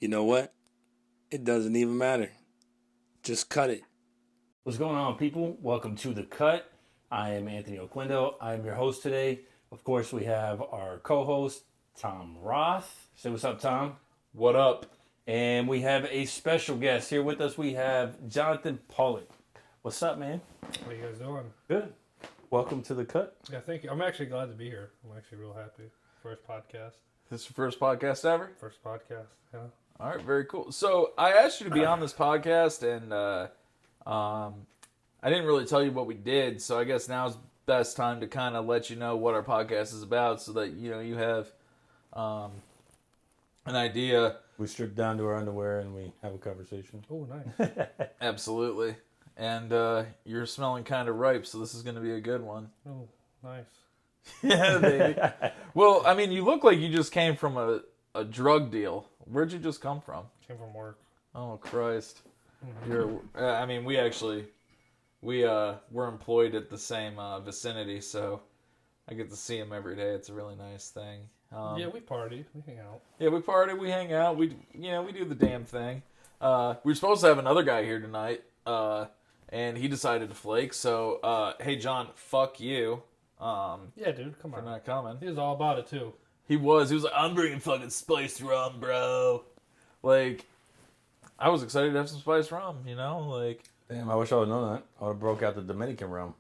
You know what? It doesn't even matter. Just cut it. What's going on, people? Welcome to The Cut. I am Anthony Oquendo. I am your host today. Of course, we have our co-host, Tom Roth. Say what's up, Tom. What up? And we have a special guest here with us. We have Johnathan Pollock. What's up, man? How you guys doing? Good. Welcome to The Cut. Yeah, thank you. I'm actually glad to be here. I'm actually real happy. First podcast. This is your first podcast ever? First podcast, yeah. All right, very cool. So I asked you to be on this podcast, and I didn't really tell you what we did, so I guess now's best time to kind of let you know what our podcast is about so that, you have an idea. We strip down to our underwear and we have a conversation. Oh, nice. Absolutely. And you're smelling kind of ripe, so this is going to be a good one. Oh, nice. Yeah, baby. Well, I mean, you look like you just came from a drug deal. Where'd you just come from? Came from work. Oh, Christ. Mm-hmm. We're employed at the same vicinity, so I get to see him every day. It's a really nice thing. Yeah, we party. We hang out. Yeah, we party, we hang out, we do the damn thing. We were supposed to have another guy here tonight, and he decided to flake, so, hey, John, fuck you. Yeah, dude, come for on. not coming. He was all about it, too. He was like, I'm bringing fucking spiced rum, bro. Like, I was excited to have some spiced rum, like. Damn, I wish I would have known that. I would have broke out the Dominican rum.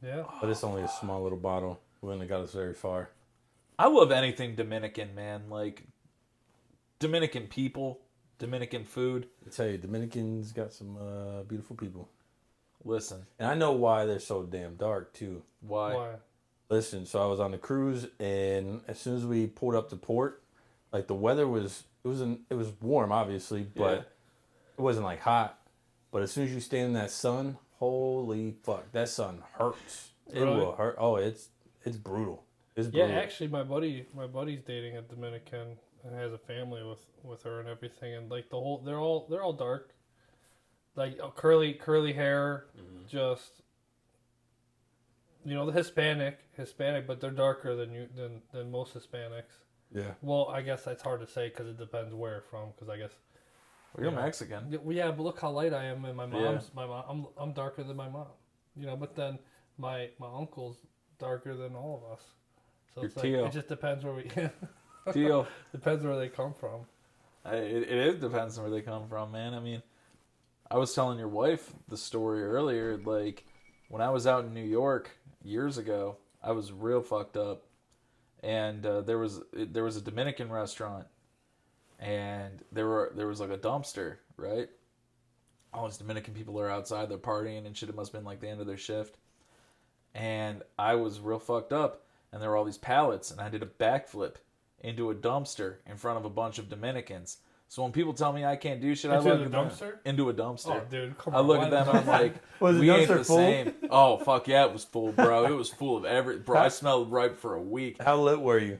Yeah. But it's only a small little bottle. Wouldn't have got us very far. I love anything Dominican, man. Like, Dominican people, Dominican food. I tell you, Dominicans got some beautiful people. Listen. And I know why they're so damn dark, too. Why? Listen, so I was on the cruise, and as soon as we pulled up to port, like, the weather was warm, obviously, but it wasn't, like, hot. But as soon as you stand in that sun, holy fuck, that sun hurts. It will hurt. Oh, it's brutal. It's brutal. Yeah, actually, my buddy's dating a Dominican and has a family with her and everything, and like they're all dark, like curly hair, just the Hispanic, but they're darker than most Hispanics. Yeah. Well, I guess that's hard to say because it depends where from. Because I guess. Well, you're Mexican. Yeah, but look how light I am, and my mom. I'm darker than my mom. But then my uncle's darker than all of us. So it's like it just depends where we. Teal. Depends where they come from. It depends on where they come from, man. I mean, I was telling your wife the story earlier. Like, when I was out in New York years ago, I was real fucked up, and there was a Dominican restaurant. And there was like a dumpster, right? All these Dominican people are outside, they're partying and shit. It must have been like the end of their shift. And I was real fucked up, and there were all these pallets, and I did a backflip into a dumpster in front of a bunch of Dominicans. So when people tell me I can't do shit, I look at them into a dumpster. Oh, dude, come on. I look at them and I'm like, we ain't the same. Oh, fuck yeah, it was full, bro. It was full of bro, I smelled ripe for a week. How lit were you?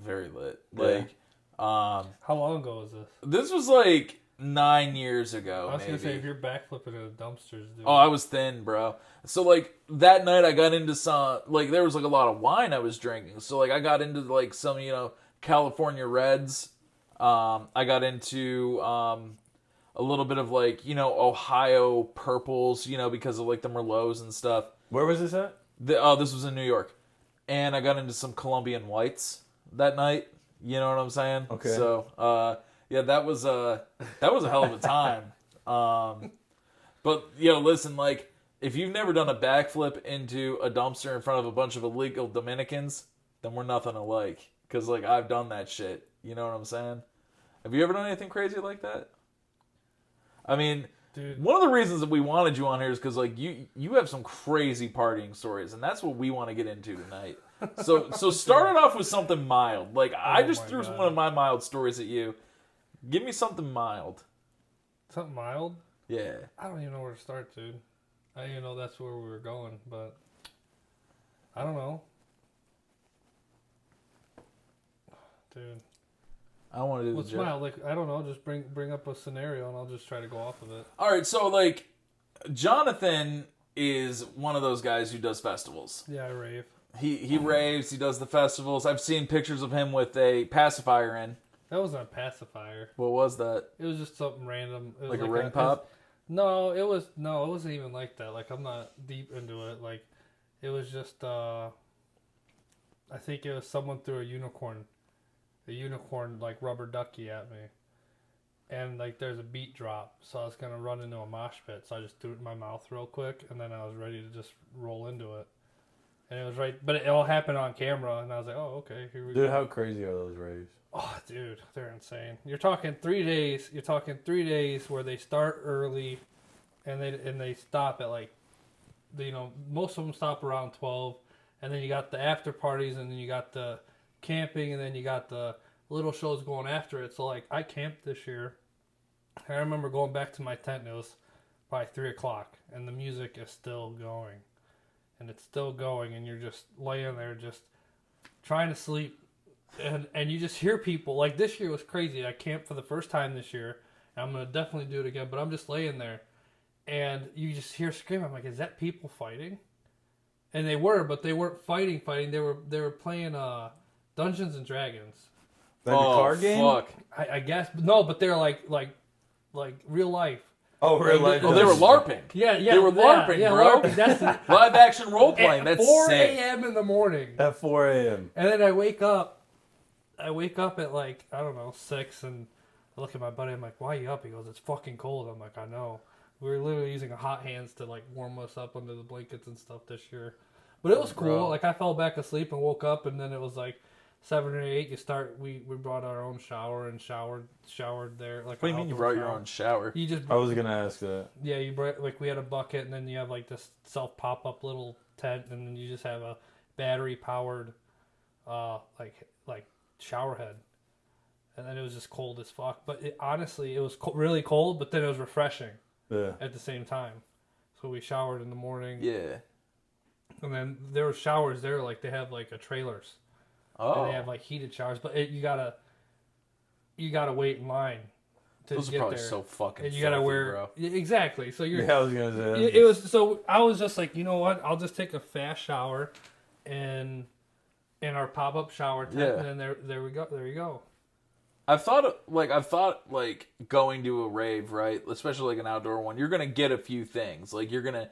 Very lit. Like, how long ago was this? This was like 9 years ago. I was gonna say if you're backflipping in the dumpsters, dude. Oh, I was thin, bro. So like that night, I got into some there was like a lot of wine I was drinking. So like I got into like some California Reds. I got into a little bit of like Ohio purples, because of like the Merlots and stuff. Where was this at? This was in New York, and I got into some Colombian whites that night. You know what I'm saying? Okay. So, yeah, that was a hell of a time. But listen, like, if you've never done a backflip into a dumpster in front of a bunch of illegal Dominicans, then we're nothing alike. Because like I've done that shit. You know what I'm saying? Have you ever done anything crazy like that? I mean, dude, one of the reasons that we wanted you on here is because like you have some crazy partying stories, and that's what we want to get into tonight. So start it off with something mild. Like, I just threw one of my mild stories at you. Give me something mild. Something mild? Yeah. I don't even know where to start, dude. I didn't even know that's where we were going, but I don't know. Dude. I don't want to do What's mild? Like, I don't know. Just bring up a scenario, and I'll just try to go off of it. All right, so, like, Johnathan is one of those guys who does festivals. Yeah, I rave. He raves, he does the festivals. I've seen pictures of him with a pacifier in. That wasn't a pacifier. What was that? It was just something random. It was Like a ring pop? No, it wasn't even like that. Like, I'm not deep into it. Like, it was just, I think it was someone threw a unicorn, like, rubber ducky at me. And, like, there's a beat drop, so I was going to run into a mosh pit, so I just threw it in my mouth real quick, and then I was ready to just roll into it. And it was but it all happened on camera, and I was like, oh, okay, here we go. Dude, how crazy are those raves? Oh, dude, they're insane. You're talking 3 days. You're talking 3 days where they start early, and they stop at like, most of them stop around 12, and then you got the after parties, and then you got the camping, and then you got the little shows going after it. So like, I camped this year. I remember going back to my tent. And it was probably 3:00, and the music is still going, and it's still going, and you're just laying there, just trying to sleep. And you just hear people. Like, this year was crazy. I camped for the first time this year. And I'm going to definitely do it again. But I'm just laying there. And you just hear screaming. I'm like, is that people fighting? And they were, but they weren't fighting. They were playing Dungeons and Dragons. Like a card game? Fuck. I guess. No, but they're like real life. Oh, real life. Oh, they were LARPing. Yeah. They were LARPing, bro. LARPing. That's Live action role playing. at That's 4 sick. a.m. in the morning. At 4 a.m. And then I wake up at like, I don't know, 6, and I look at my buddy, I'm like, why are you up? He goes, it's fucking cold. I'm like, I know. We were literally using hot hands to like warm us up under the blankets and stuff this year. But it was cool. Bro. Like, I fell back asleep and woke up, and then it was like 7 or 8. We brought our own shower and showered there. Like, What do you mean you brought your own shower? You just, I was going to ask that. yeah, you brought, like, we had a bucket, and then you have like this self pop up little tent, and then you just have a battery powered, like shower head. And then it was just cold as fuck. But honestly, it was really cold, but then it was refreshing at the same time. So we showered in the morning. Yeah. And then there were showers there, like they have like a trailers. Oh. And they have like heated showers, but you gotta wait in line to Those are get probably there. so fucking And you gotta filthy, wear bro. exactly. So you're. Yeah, I was going to say that. It was so I was just like, you know what? I'll just take a fast shower, in our pop up shower tent, Yeah. and then there we go. There you go. I've thought like going to a rave, right? Especially like an outdoor one. You're gonna get a few things. Like you're gonna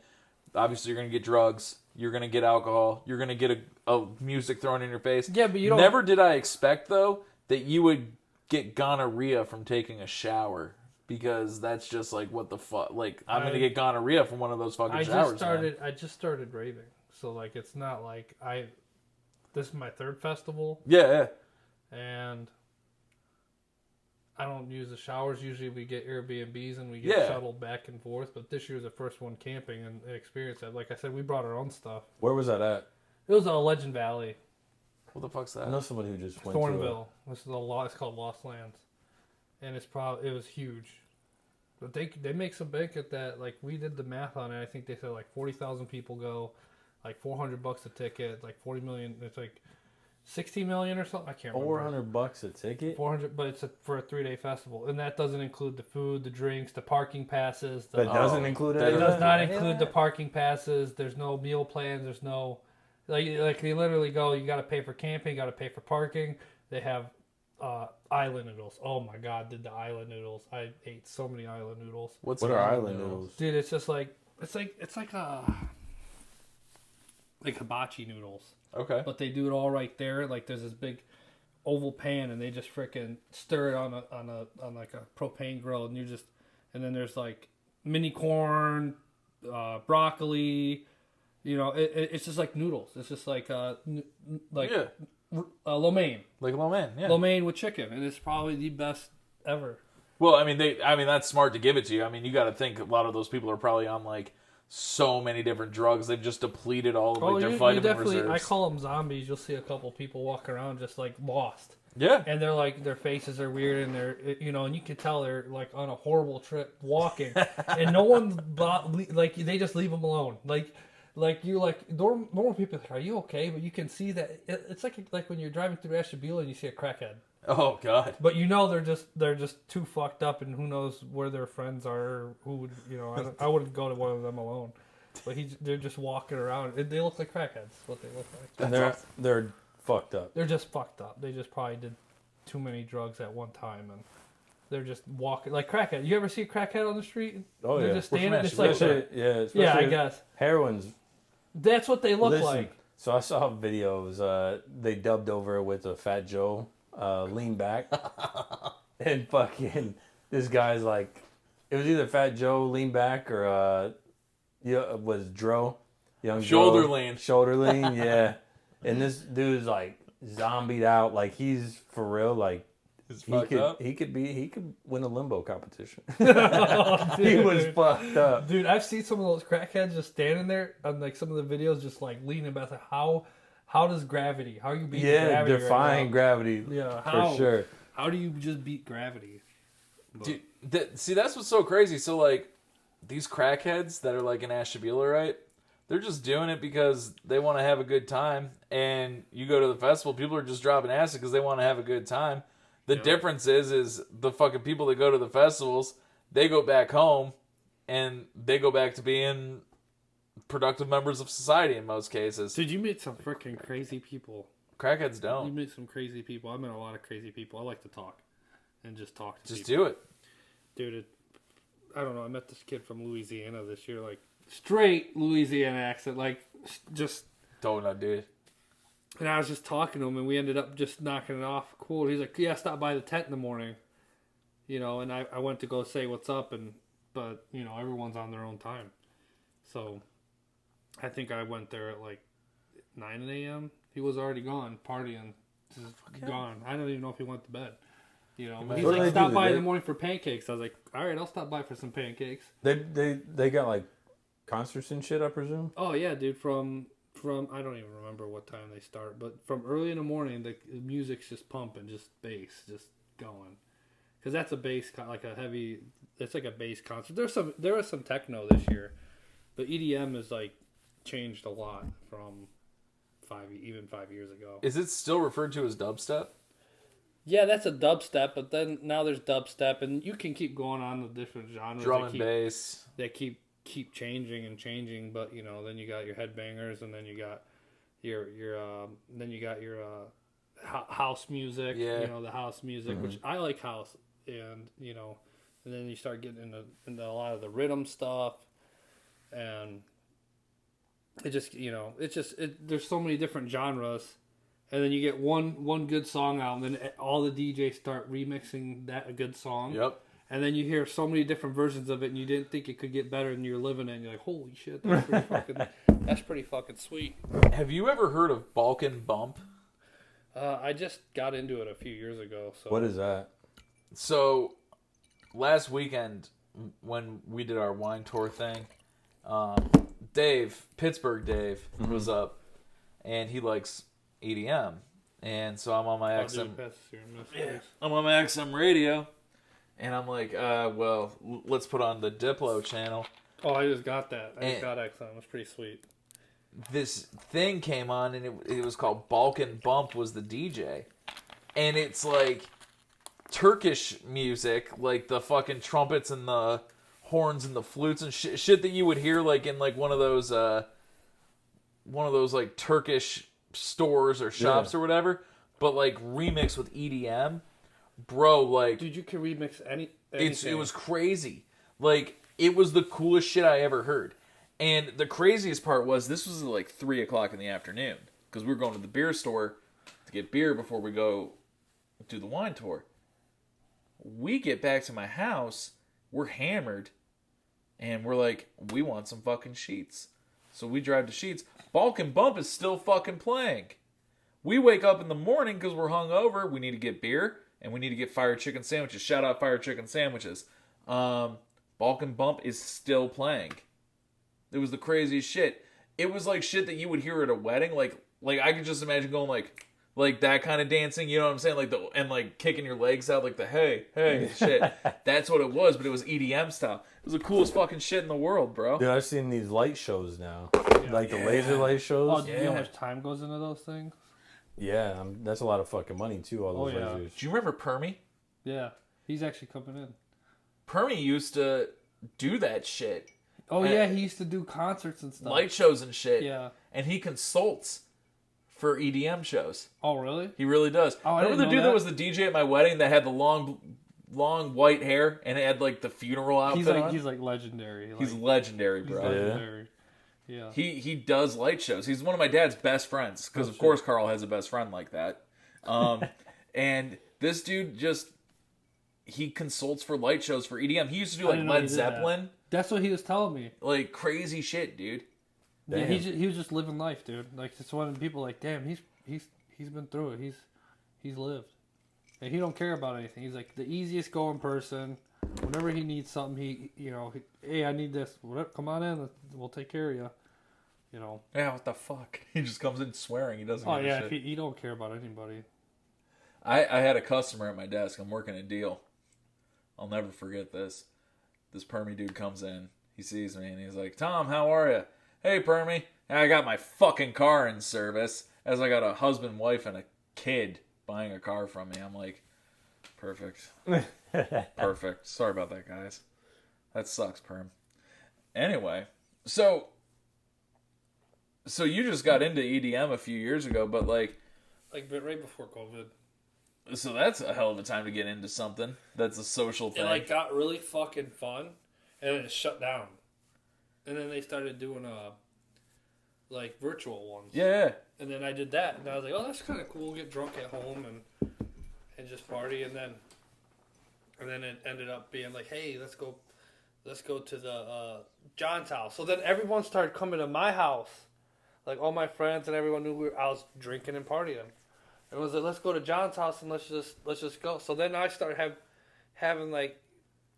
get drugs. You're gonna get alcohol. You're gonna get a music thrown in your face. Yeah, but you don't. Never did I expect though that you would get gonorrhea from taking a shower, because that's just like, what the fuck. Like, I'm gonna get gonorrhea from one of those fucking showers. I just started raving, so like it's not like this is my third festival. Yeah. And I don't use the showers. Usually we get Airbnbs and we get shuttled back and forth. But this year was the first one camping and experienced that. Like I said, we brought our own stuff. Where was that at? It was Legend Valley, What the fuck's I that? know somebody who just went Thornville. This is it's called Lost Lands, and it was huge. But they make some bank at that. Like, we did the math on it. I think they said like 40,000 people go, like $400 a ticket, like 40 million. It's like 60 million or something. I can't remember. $400 a ticket? 400, but it's for a 3-day festival, and that doesn't include the food, the drinks, the parking passes. That doesn't include that it? It does not include the parking passes. There's no meal plans. There's no like they literally go. You got to pay for camping. You got to pay for parking. They have island noodles. Oh my god, did the island noodles? I ate so many island noodles. What are island noodles? Dude, it's just like it's like hibachi noodles. Okay. But they do it all right there. Like, there's this big oval pan, and they just freaking stir it on like a propane grill, and and then there's like mini corn, broccoli. You know, it's just like noodles. It's just like lo mein. Like lo mein, yeah. Lo mein with chicken, and it's probably the best ever. Well, I mean, that's smart to give it to you. I mean, you got to think a lot of those people are probably on like so many different drugs. They've just depleted all of like, their vitamin reserves. I call them zombies. You'll see a couple people walking around just like lost. Yeah. And they're like, their faces are weird, and they're, and you can tell they're like on a horrible trip walking, and no one like they just leave them alone. Like you normal people are like, are you okay? But you can see that it's like when you're driving through Ashtabula and you see a crackhead. Oh God! But they're just too fucked up, and who knows where their friends are? Who would I wouldn't go to one of them alone. But they're just walking around. They look like crackheads. What they look like. And they're fucked up. They're just fucked up. They just probably did too many drugs at one time, and they're just walking like crackhead. You ever see a crackhead on the street? Oh, They're yeah. just standing. It's Especially, like yeah, yeah, I especially guess heroin's. that's what they look Listen, like. So I saw videos. They dubbed over it with a Fat Joe lean back, and fucking this guy's like, it was either Fat Joe lean back or was Dro, young Shoulder Dro, lean. shoulder lean, yeah. And this dude's like zombied out, like he's for real, like It's fucked up. he could win a limbo competition. Oh, He was dude. fucked up. Dude, I've seen some of those crackheads just standing there on like some of the videos, just like leaning back. Like, how does gravity? How are you beating gravity? Defying right gravity. Yeah, for sure. How do you just beat gravity? Dude, see, that's what's so crazy. So, like, these crackheads that are, like, in Ashtabula, right? They're just doing it because they want to have a good time. And you go to the festival, people are just dropping acid because they want to have a good time. The difference is the fucking people that go to the festivals, they go back home, and they go back to being productive members of society in most cases. Dude, you meet some freaking crazy people. Crackheads You don't. meet some crazy people. I met a lot of crazy people. I like to talk and just talk to Just people. do it. Dude, I don't know. I met this kid from Louisiana this year, like straight Louisiana accent, like just. Donut, dude. And I was just talking to him, and we ended up just knocking it off. Cool. He's like, "Yeah, stop by the tent in the morning," you know. And I went to go say what's up, but you know, everyone's on their own time. So, I think I went there at like 9 a.m. He was already gone, partying, just gone. I don't even know if he went to bed. You know, he's What do like, they "Stop do? by in They- the morning for pancakes." I was like, "All right, I'll stop by for some pancakes." They got like concerts and shit, I presume. Oh yeah, dude. From I don't even remember what time they start, but from early in the morning, the music's just pumping, just bass, just going. Because that's a bass, like a heavy. It's like a bass concert. There was some techno this year, but EDM has like changed a lot from 5 years ago. Is it still referred to as dubstep? Yeah, that's a dubstep, but then now there's dubstep, and you can keep going on the different genres. Drum and bass. They keep changing and changing, but you know, then you got your headbangers, and then you got your house music. Yeah. You know, the house music, which I like house, and you know, and then you start getting into a lot of the rhythm stuff, and it just, you know, there's so many different genres. And then you get one good song out, and then all the DJs start remixing a good song. Yep. And then you hear so many different versions of it, and you didn't think it could get better, and you're living it, and you're like, holy shit, that's pretty fucking sweet. Have you ever heard of Balkan Bump? I just got into it a few years ago. So What is that? So, last weekend, when we did our wine tour thing, Pittsburgh Dave, was up, and he likes EDM. And so I'm on my XM. I'm on my XM radio, and I'm like, well, let's put on the Diplo channel. Oh, I just got that. I just got XM. It's pretty sweet. This thing came on, and it was called Balkan Bump was the DJ. And it's like Turkish music, like the fucking trumpets and the horns and the flutes and shit that you would hear like in like one of those like Turkish stores or shops or whatever, but like remixed with EDM. Bro, like, Dude, you can remix anything. it was crazy. Like, it was the coolest shit I ever heard. And the craziest part was, this was like 3 o'clock in the afternoon, because we were going to the beer store to get beer before we go do the wine tour. We get back to my house, we're hammered, and we're like, we want some fucking sheets. So we drive to Sheets. Balkan Bump is still fucking playing. We wake up in the morning because we're hungover. We need to get beer, and we need to get fried chicken sandwiches. Shout out fried chicken sandwiches. Balkan Bump is still playing. It was the craziest shit. It was like shit that you would hear at a wedding. Like I could just imagine going like that kind of dancing. You know what I'm saying? And like kicking your legs out like the hey shit. That's what it was, but it was EDM style. It was the coolest fucking shit in the world, bro. Dude, I've seen these light shows now. Like the laser light shows. Oh, do you know how much time goes into those things? Yeah, that's a lot of fucking money too, all those yeah. lasers. Do you remember Permy? Yeah, he's actually coming in. Permy used to do that shit. Oh yeah, he used to do concerts and stuff. Light shows and shit. Yeah. And he consults for EDM shows. Oh, really? He really does. Oh, I Remember the didn't know dude that that. was the DJ at my wedding that had the long white hair and it had like the funeral outfit on? He's like legendary. He's Like, legendary, he's bro. legendary. Yeah. He does light shows. He's one of my dad's best friends because of course Carl has a best friend like that. And this dude he consults for light shows for EDM. He used to do like didn't know he Led did Zeppelin, That's what he was telling me. like crazy shit, dude. Yeah, Damn. he was just living life, dude. Like it's one of the people like, damn, he's been through it. He's lived, and he don't care about anything. He's like the easiest going person. Whenever he needs something, hey, I need this. Whatever, come on in. We'll take care of you. You know. Yeah, what the fuck? He just comes in swearing. He doesn't. Oh give a yeah, shit. he don't care about anybody. I had a customer at my desk. I'm working a deal. I'll never forget this. This permy dude comes in. He sees me and he's like, Tom, how are you? Hey, permy. I got my fucking car in service. As I got a husband, wife, and a kid buying a car from me. I'm like, perfect. Perfect. Sorry about that, guys. That sucks, perm. Anyway, so you just got into EDM a few years ago, but like right before COVID. so that's a hell of a time to get into something. That's a social thing. It got really fucking fun, and then it shut down. And then they started doing virtual ones. Yeah. And then I did that, and I was like, oh, that's kind of cool. Get drunk at home and just party, and then it ended up being like, hey, let's go to the John's house. So then everyone started coming to my house, like all my friends and everyone knew I was drinking and partying. It was like, let's go to John's house and let's just go. So then I started having like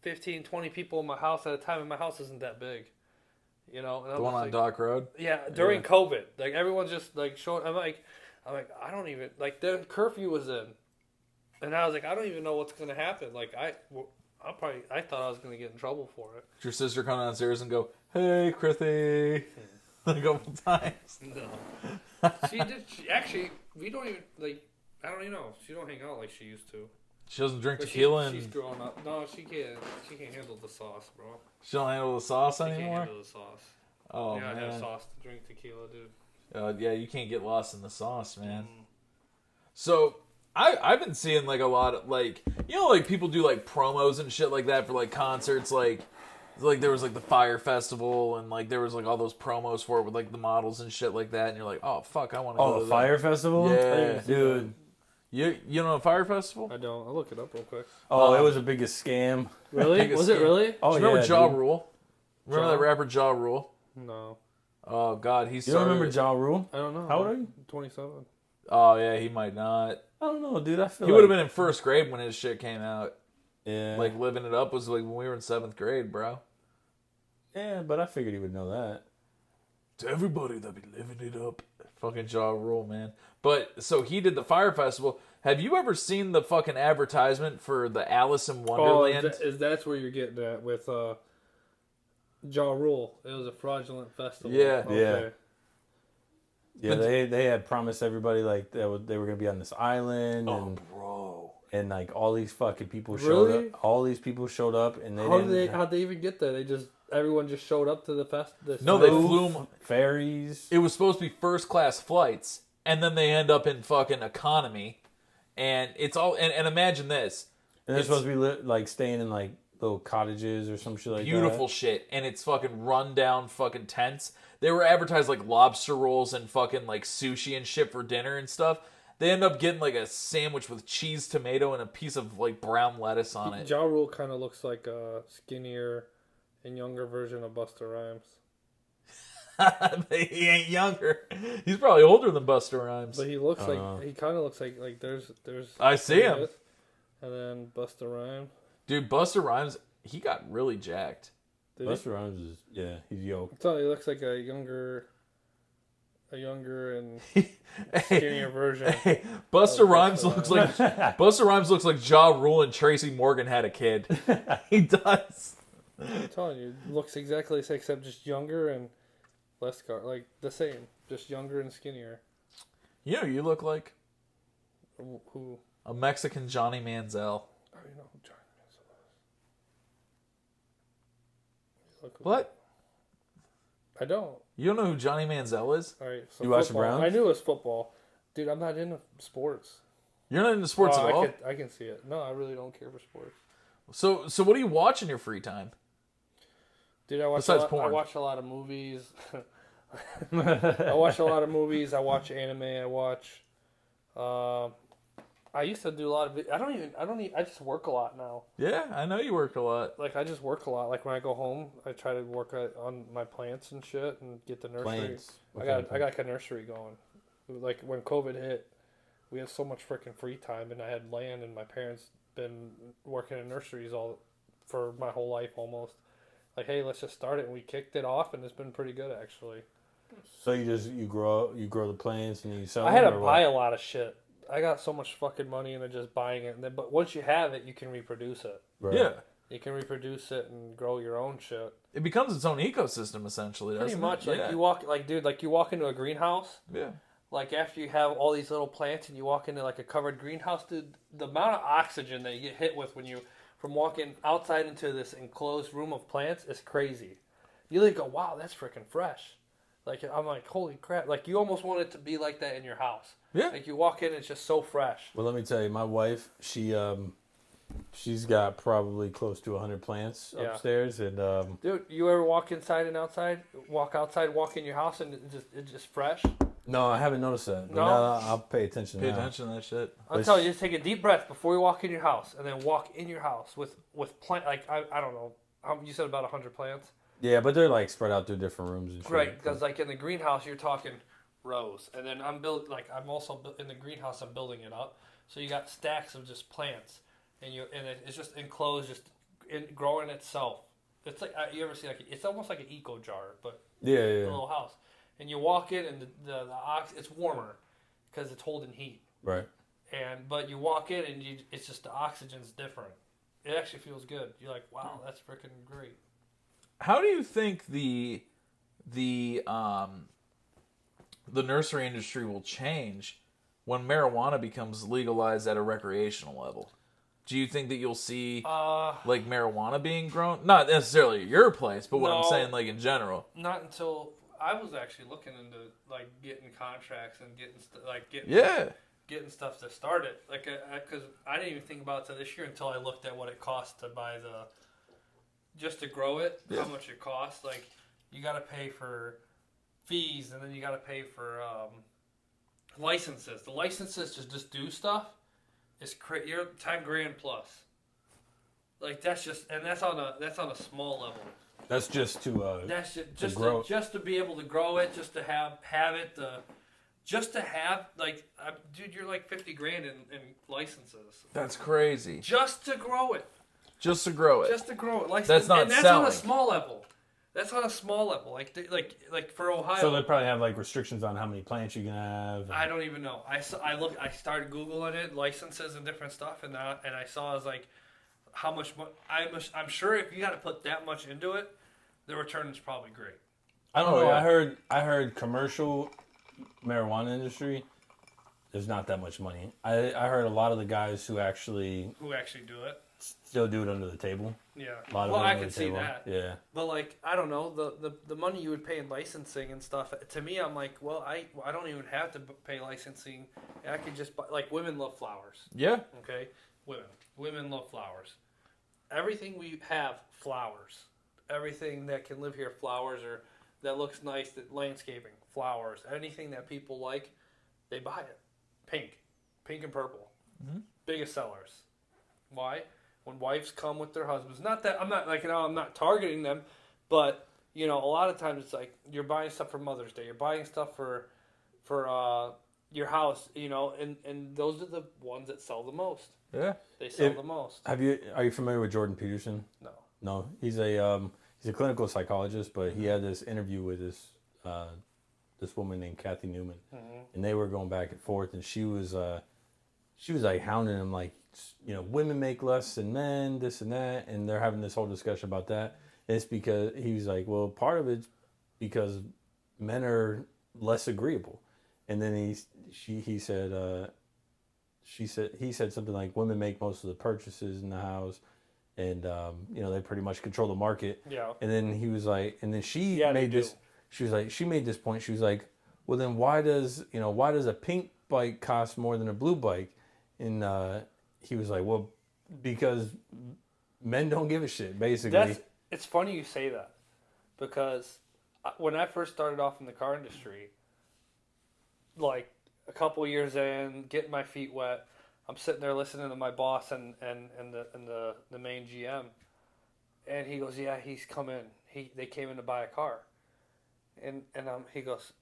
15, 20 people in my house at a time, and my house isn't that big, you know. And The one on Dock Road? yeah, during COVID, like everyone just like showed. I'm like, I don't even like the curfew was in, and I was like, I don't even know what's gonna happen. Like I thought I was gonna get in trouble for it. Did your sister come downstairs and go, hey, Krithy, a couple times? No, she did. Actually, we don't even like. I don't even know. She don't hang out like she used to. She doesn't drink But tequila she's and growing up. No, she can't. She can't handle the sauce, bro. she don't handle the sauce She can't anymore? handle the sauce. Oh, you gotta have man. sauce to drink tequila, dude. Yeah, you can't get lost in the sauce, man. So, I've been seeing, like, a lot of, like, you know, like, people do, like, promos and shit like that for, like, concerts, like there was, like, the Fire Festival, and, like, there was, like, all those promos for it with, like, the models and shit like that, and you're like, oh, fuck, I want to go to Oh, the that. Fire Festival? Yeah. Dude. You know the Fire Festival? I don't. I'll look it up real quick. Oh, it was the biggest scam. Really? Biggest Was it scam. really? Oh, Do you remember yeah, Ja dude. Rule? Remember Ja? that rapper Ja Rule? No, Oh, God, he You started... don't remember Ja Rule? I don't know. How old are you? 27. Oh, yeah, he might not. I don't know, dude. I feel He would have been in first grade when his shit came out. Yeah. Like, Living It Up was, like, when we were in 7th grade, bro. Yeah, but I figured he would know that. To everybody that be living it up. Fucking Ja Rule, man. But, so he did the Fire Festival. Have you ever seen the fucking advertisement for the Alice in Wonderland? That's where you're getting at with Ja Rule. It was a fraudulent festival. Yeah. Okay. Yeah, they had promised everybody like they were going to be on this island Bro. and like all these fucking people showed Really? up. All these people showed up and they How'd they even get there? Everyone just showed up to the fest. No, they flew them. ferries. It was supposed to be first class flights, and then they end up in fucking economy. And it's all, and imagine this. And they're It's supposed to be like staying in like little cottages or some shit like beautiful shit, and it's fucking rundown fucking tents. They were advertised like lobster rolls and fucking like sushi and shit for dinner and stuff. They end up getting like a sandwich with cheese, tomato, and a piece of like brown lettuce on it. Ja Rule kind of looks like a skinnier and younger version of Busta Rhymes. He ain't younger. He's probably older than Busta Rhymes. But he looks he kind of looks like there's. I see him. And then Busta Rhymes. Dude, Busta Rhymes, he got really jacked. Did he? Busta Rhymes is he's yoked. I'm telling you, he looks like a younger and Hey, skinnier version. hey, Busta Rhymes Busta looks like Busta Rhymes looks like Ja Rule and Tracy Morgan had a kid. He does. I'm telling you, looks exactly the same, except just younger and less like the same, just younger and skinnier. You know who you look like? Who? A Mexican Johnny Manziel. I don't know who Johnny Manziel is. What? I don't. You don't know who Johnny Manziel is? All right. So You watch the football. Browns? I knew it was football. Dude, I'm not into sports. You're not into sports at all? I can see it. No, I really don't care for sports. So what do you watch in your free time? Dude, I watch Besides I porn. watch a lot of movies. I watch a lot of movies. I watch anime. I watch. I used to do a lot of. I don't even. I just work a lot now. Yeah, I know you work a lot. Like I just work a lot. Like when I go home, I try to work on my plants and shit and get the nursery. Plants. I got like a nursery going. Like when COVID hit, we had so much freaking free time, and I had land, and my parents been working in nurseries all for my whole life almost. Like, hey, let's just start it, and we kicked it off, and it's been pretty good actually. So you grow the plants and you sell I them? had to or buy what? a lot of shit. I got so much fucking money into just buying it, and then, but once you have it, you can reproduce it. Right. Yeah. You can reproduce it and grow your own shit. It becomes its own ecosystem essentially, doesn't Pretty much. it? Like you walk, you walk into a greenhouse. Yeah. Like after you have all these little plants and you walk into like a covered greenhouse, dude, the amount of oxygen that you get hit with when you from walking outside into this enclosed room of plants is crazy. You like go, wow, that's freaking fresh. Like I'm like, holy crap! Like you almost want it to be like that in your house. Yeah. Like you walk in, it's just so fresh. Well, let me tell you, my wife, she's got probably close to 100 plants Yeah. upstairs, and Dude, you ever walk inside and outside? Walk outside, walk in your house, and it's just fresh. no, I haven't noticed that. But No? now I'll pay attention. Pay now. attention to that shit. I'm telling you, just take a deep breath before you walk in your house, and then walk in your house with plant. Like I don't know, you said about 100 plants. Yeah, but they're like spread out through different rooms and shit. Right, because like in the greenhouse, you're talking rows, and then I'm also in the greenhouse. I'm building it up, so you got stacks of just plants, and it's just enclosed, just growing itself. It's like you ever see it's almost like an eco jar, but Yeah, a yeah. little house, and you walk in, and the it's warmer because it's holding heat, Right. but you walk in, and it's just the oxygen's different. It actually feels good. You're like, wow, that's freaking great. How do you think the nursery industry will change when marijuana becomes legalized at a recreational level? Do you think that you'll see like marijuana being grown? Not necessarily at your place, but what I'm No. saying like in general. Not until I was actually looking into like getting contracts and getting stuff to start it. Like, because I didn't even think about it till this year until I looked at what it costs to buy just to grow it. Yeah. How much it costs? Like, you got to pay for fees, and then you got to pay for licenses. The licenses to just do stuff is you're $10,000 plus. Like that's on a small level. That's just to That's just grow. just to be able to grow it, just to have it, just to have like, dude, you're like $50,000 in licenses That's crazy. just to grow it, Just to grow it. just to grow it. Like, That's not and that's selling. on a small level. That's on a small level. Like for Ohio. So they probably have like restrictions on how many plants you can have. I don't even know. I started Googling it, licenses and different stuff, and I saw is like how much. I'm sure if you got to put that much into it, the return is probably great. I don't Oh, know. yeah. I heard commercial marijuana industry. There's not that much money. I heard a lot of the guys who actually Who actually do it? still do it under the table. Yeah. A lot of Well, it I under can the see table. that. Yeah. But like, I don't know, the money you would pay in licensing and stuff. To me, I'm like, well, I don't even have to pay licensing. I could just buy, like, women love flowers. Yeah. Okay, women love flowers. Everything we have, flowers. Everything that can live here, flowers, or that looks nice, that landscaping, flowers. Anything that people like, they buy it. Pink and purple, biggest sellers. Why? When wives come with their husbands, not that I'm not targeting them, but a lot of times it's like you're buying stuff for Mother's Day, you're buying stuff for your house, and those are the ones that sell the most. Yeah. They sell the most. Are you familiar with Jordan Peterson? No. No, he's a clinical psychologist, but he had this interview with this woman named Kathy Newman, and they were going back and forth, and she was like hounding him, like, women make less than men, this and that, and they're having this whole discussion about that. And it's because he was like, well, part of it's because men are less agreeable, and then he said something like women make most of the purchases in the house. And they pretty much control the market. Yeah. And then he was like, and then she Yeah, made they this. do. She was like, she made this point. She was like, well, then why does a pink bike costs more than a blue bike? And he was like, well, because men don't give a shit, basically. It's funny you say that, because when I first started off in the car industry, like a couple years in, getting my feet wet, I'm sitting there listening to my boss and the main GM, and he goes, yeah, he's come in. They came in to buy a car, and he calls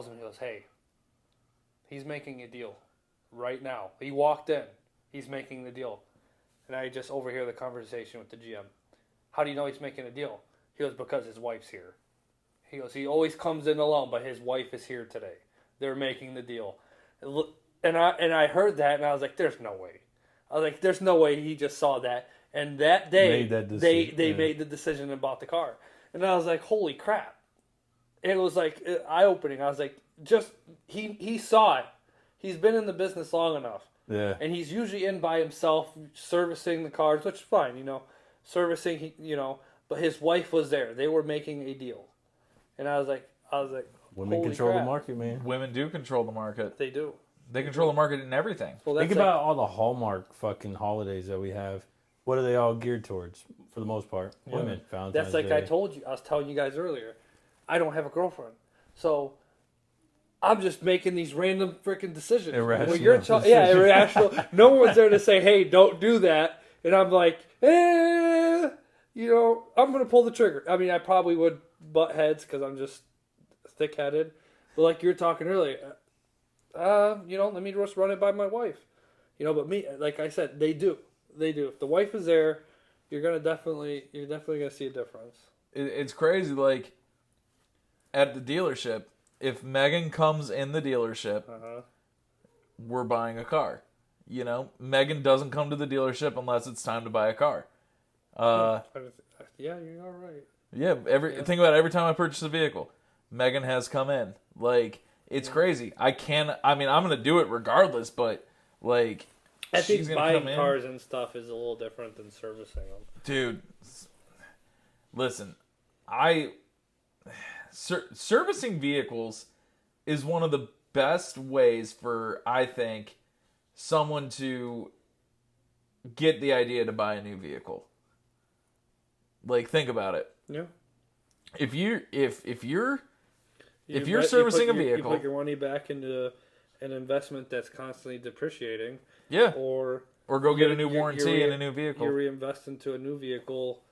him. He goes, hey, he's making a deal right now. He walked in. He's making the deal, and I just overhear the conversation with the GM. How do you know he's making a deal? He goes, because his wife's here. He goes, he always comes in alone, but his wife is here today. They're making the deal. And I heard that, and I was like, there's no way. I was like, there's no way he just saw that. And that day, they made the decision and bought the car. And I was like, holy crap. It was like eye-opening. I was like, he saw it. He's been in the business long enough. Yeah. And he's usually in by himself, servicing the cars, which is fine, servicing, but his wife was there. They were making a deal. And I was like, women control the market, man. Women do control the market. They do. They control the market in everything. Well, Think about all the Hallmark fucking holidays that we have. What are they all geared towards, for the most part? Yeah. Women. Valentine's That's like Day. I told you. I was telling you guys earlier. I don't have a girlfriend. So I'm just making these random freaking decisions. Irrational. Irrational. No one's there to say, hey, don't do that. And I'm like, I'm going to pull the trigger. I mean, I probably would butt heads because I'm just thick-headed. But like you were talking earlier, let me just run it by my wife. But me, like I said, they do. They do. If the wife is there, you're definitely gonna see a difference. It's crazy. Like at the dealership, if Megan comes in the dealership, we're buying a car. Megan doesn't come to the dealership unless it's time to buy a car. Yeah, you're all right. Yeah, think about it, every time I purchase a vehicle, Megan has come in. Like, it's crazy. I'm gonna do it regardless, but like, I think she's gonna buying come in. cars and stuff is a little different than servicing them. Dude, listen, servicing vehicles is one of the best ways for, I think, someone to get the idea to buy a new vehicle. Like, think about it. Yeah. If you're servicing a vehicle, you put your money back into an investment that's constantly depreciating. yeah, Or go get a new warranty and a new vehicle. You reinvest into a new vehicle.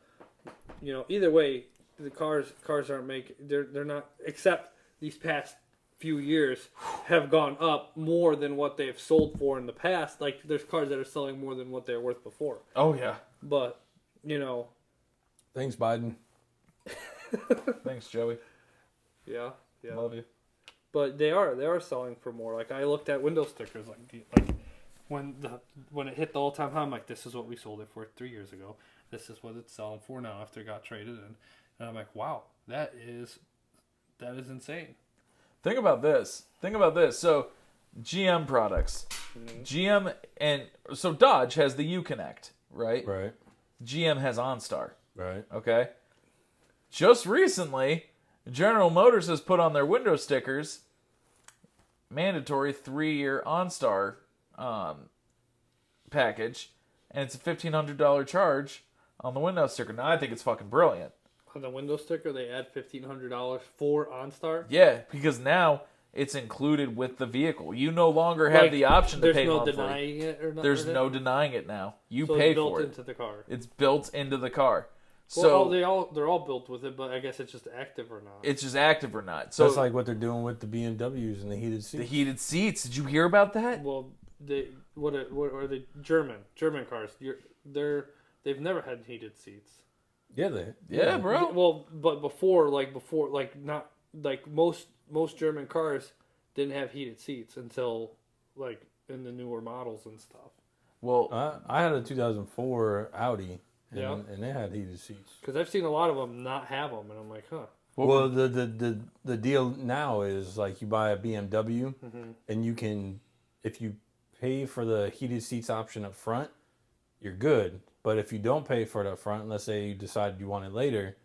Either way, the cars aren't they're not, except these past few years have gone up more than what they've sold for in the past. Like, there's cars that are selling more than what they were worth before. Oh yeah. But Thanks, Biden. Thanks, Joey. yeah. Love you. But they are selling for more. Like, I looked at window stickers, like when it hit the all-time high, I'm like, this is what we sold it for 3 years ago. This is what it's selling for now after it got traded in. And I'm like, wow, that is insane. Think about this. So, GM products. GM and so Dodge has the Uconnect, right? Right. GM has OnStar. Right. Okay. Just recently, General Motors has put on their window stickers mandatory 3-year OnStar package, and it's a $1,500 charge on the window sticker. Now, I think it's fucking brilliant. On the window sticker, they add $1,500 for OnStar. Yeah, because now it's included with the vehicle. You no longer have the option to pay monthly. There's no denying it or nothing. There's no denying it now. You so pay it's built for it. into the car. It's built into the car. Well, So they're all built with it, but I guess it's just active or not. it's just active or not. So That's like what they're doing with the BMWs and the heated seats. the heated seats. Did you hear about that? Well, what are they German cars? They've never had heated seats. Yeah, bro. Well, but before, not like most German cars didn't have heated seats until like in the newer models and stuff. Well, I had a 2004 Audi, Yeah. and they had heated seats. Because I've seen a lot of them not have them, and I'm like, huh. Well, the deal now is like you buy a BMW, and you can, if you pay for the heated seats option up front, you're good. But if you don't pay for it up front, let's say you decide you want it later,